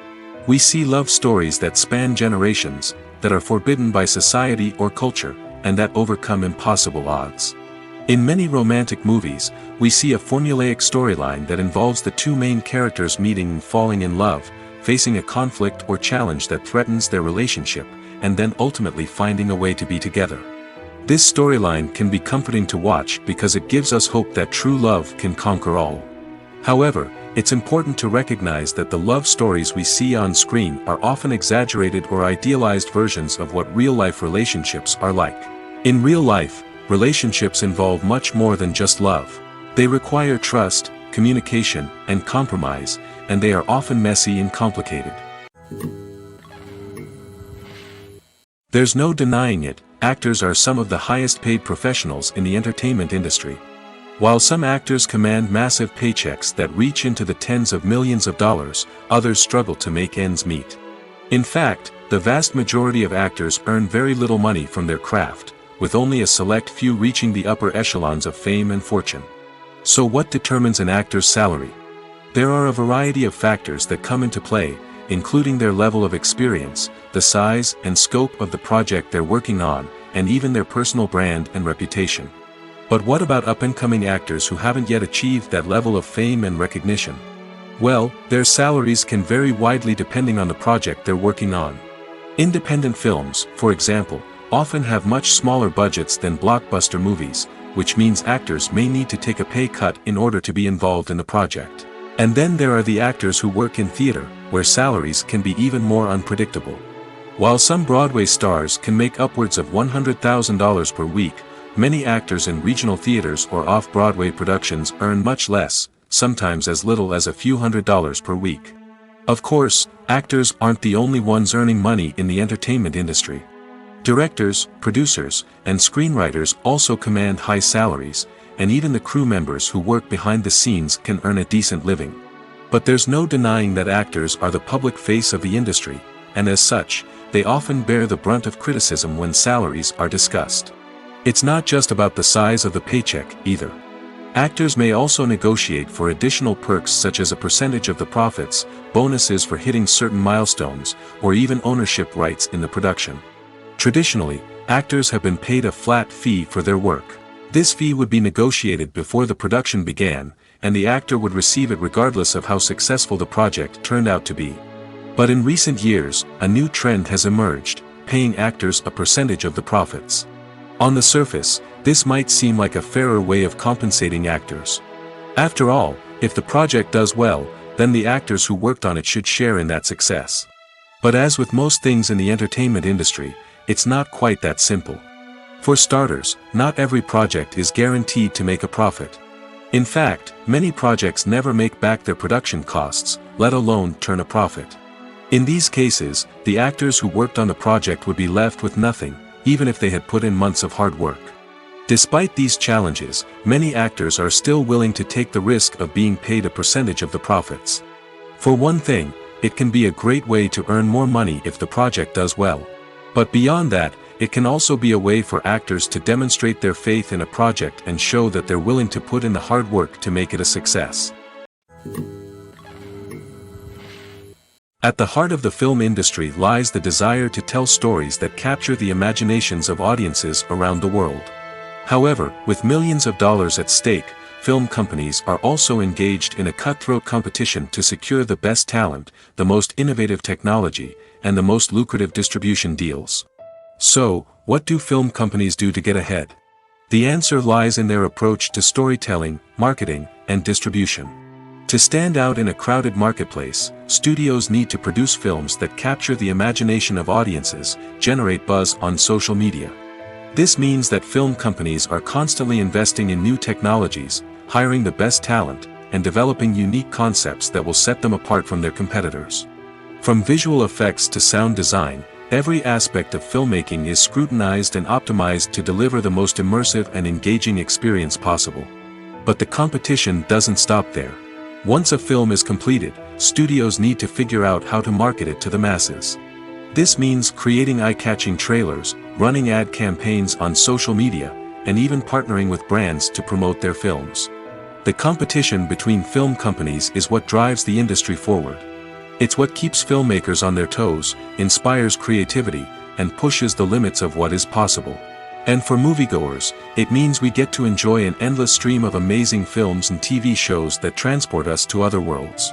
We see love stories that span generations, that are forbidden by society or culture, and that overcome impossible odds. In many romantic movies, we see a formulaic storyline that involves the two main characters meeting and falling in love, facing a conflict or challenge that threatens their relationship, and then ultimately finding a way to be together. This storyline can be comforting to watch because it gives us hope that true love can conquer all. However, it's important to recognize that the love stories we see on screen are often exaggerated or idealized versions of what real-life relationships are like. In real life, relationships involve much more than just love. They require trust, communication, and compromise, and they are often messy and complicated. There's no denying it, actors are some of the highest-paid professionals in the entertainment industry. While some actors command massive paychecks that reach into the tens of millions of dollars, others struggle to make ends meet. In fact, the vast majority of actors earn very little money from their craft, with only a select few reaching the upper echelons of fame and fortune. So what determines an actor's salary? There are a variety of factors that come into play, including their level of experience, the size and scope of the project they're working on, and even their personal brand and reputation. But what about up-and-coming actors who haven't yet achieved that level of fame and recognition? Well, their salaries can vary widely depending on the project they're working on. Independent films, for example, often have much smaller budgets than blockbuster movies, which means actors may need to take a pay cut in order to be involved in the project. And then there are the actors who work in theater, where salaries can be even more unpredictable. While some Broadway stars can make upwards of $100,000 per week, many actors in regional theaters or off-Broadway productions earn much less, sometimes as little as a few $100s per week. Of course, actors aren't the only ones earning money in the entertainment industry. Directors, producers, and screenwriters also command high salaries, and even the crew members who work behind the scenes can earn a decent living. But there's no denying that actors are the public face of the industry, and as such, they often bear the brunt of criticism when salaries are discussed. It's not just about the size of the paycheck, either. Actors may also negotiate for additional perks such as a percentage of the profits, bonuses for hitting certain milestones, or even ownership rights in the production. Traditionally, actors have been paid a flat fee for their work. This fee would be negotiated before the production began, and the actor would receive it regardless of how successful the project turned out to be. But in recent years, a new trend has emerged, paying actors a percentage of the profits. On the surface, this might seem like a fairer way of compensating actors. After all, if the project does well, then the actors who worked on it should share in that success. But as with most things in the entertainment industry, it's not quite that simple. For starters, not every project is guaranteed to make a profit. In fact, many projects never make back their production costs, let alone turn a profit. In these cases, the actors who worked on the project would be left with nothing, even if they had put in months of hard work. Despite these challenges, many actors are still willing to take the risk of being paid a percentage of the profits. For one thing, it can be a great way to earn more money if the project does well. But beyond that, it can also be a way for actors to demonstrate their faith in a project and show that they're willing to put in the hard work to make it a success. At the heart of the film industry lies the desire to tell stories that capture the imaginations of audiences around the world. However, with millions of dollars at stake, film companies are also engaged in a cutthroat competition to secure the best talent, the most innovative technology, and the most lucrative distribution deals. So, what do film companies do to get ahead? The answer lies in their approach to storytelling, marketing, and distribution. To stand out in a crowded marketplace, studios need to produce films that capture the imagination of audiences, generate buzz on social media. This means that film companies are constantly investing in new technologies, hiring the best talent, and developing unique concepts that will set them apart from their competitors. From visual effects to sound design, every aspect of filmmaking is scrutinized and optimized to deliver the most immersive and engaging experience possible. But the competition doesn't stop there. Once a film is completed, studios need to figure out how to market it to the masses. This means creating eye-catching trailers, running ad campaigns on social media, and even partnering with brands to promote their films. The competition between film companies is what drives the industry forward. It's what keeps filmmakers on their toes, inspires creativity, and pushes the limits of what is possible. And for moviegoers, it means we get to enjoy an endless stream of amazing films and TV shows that transport us to other worlds.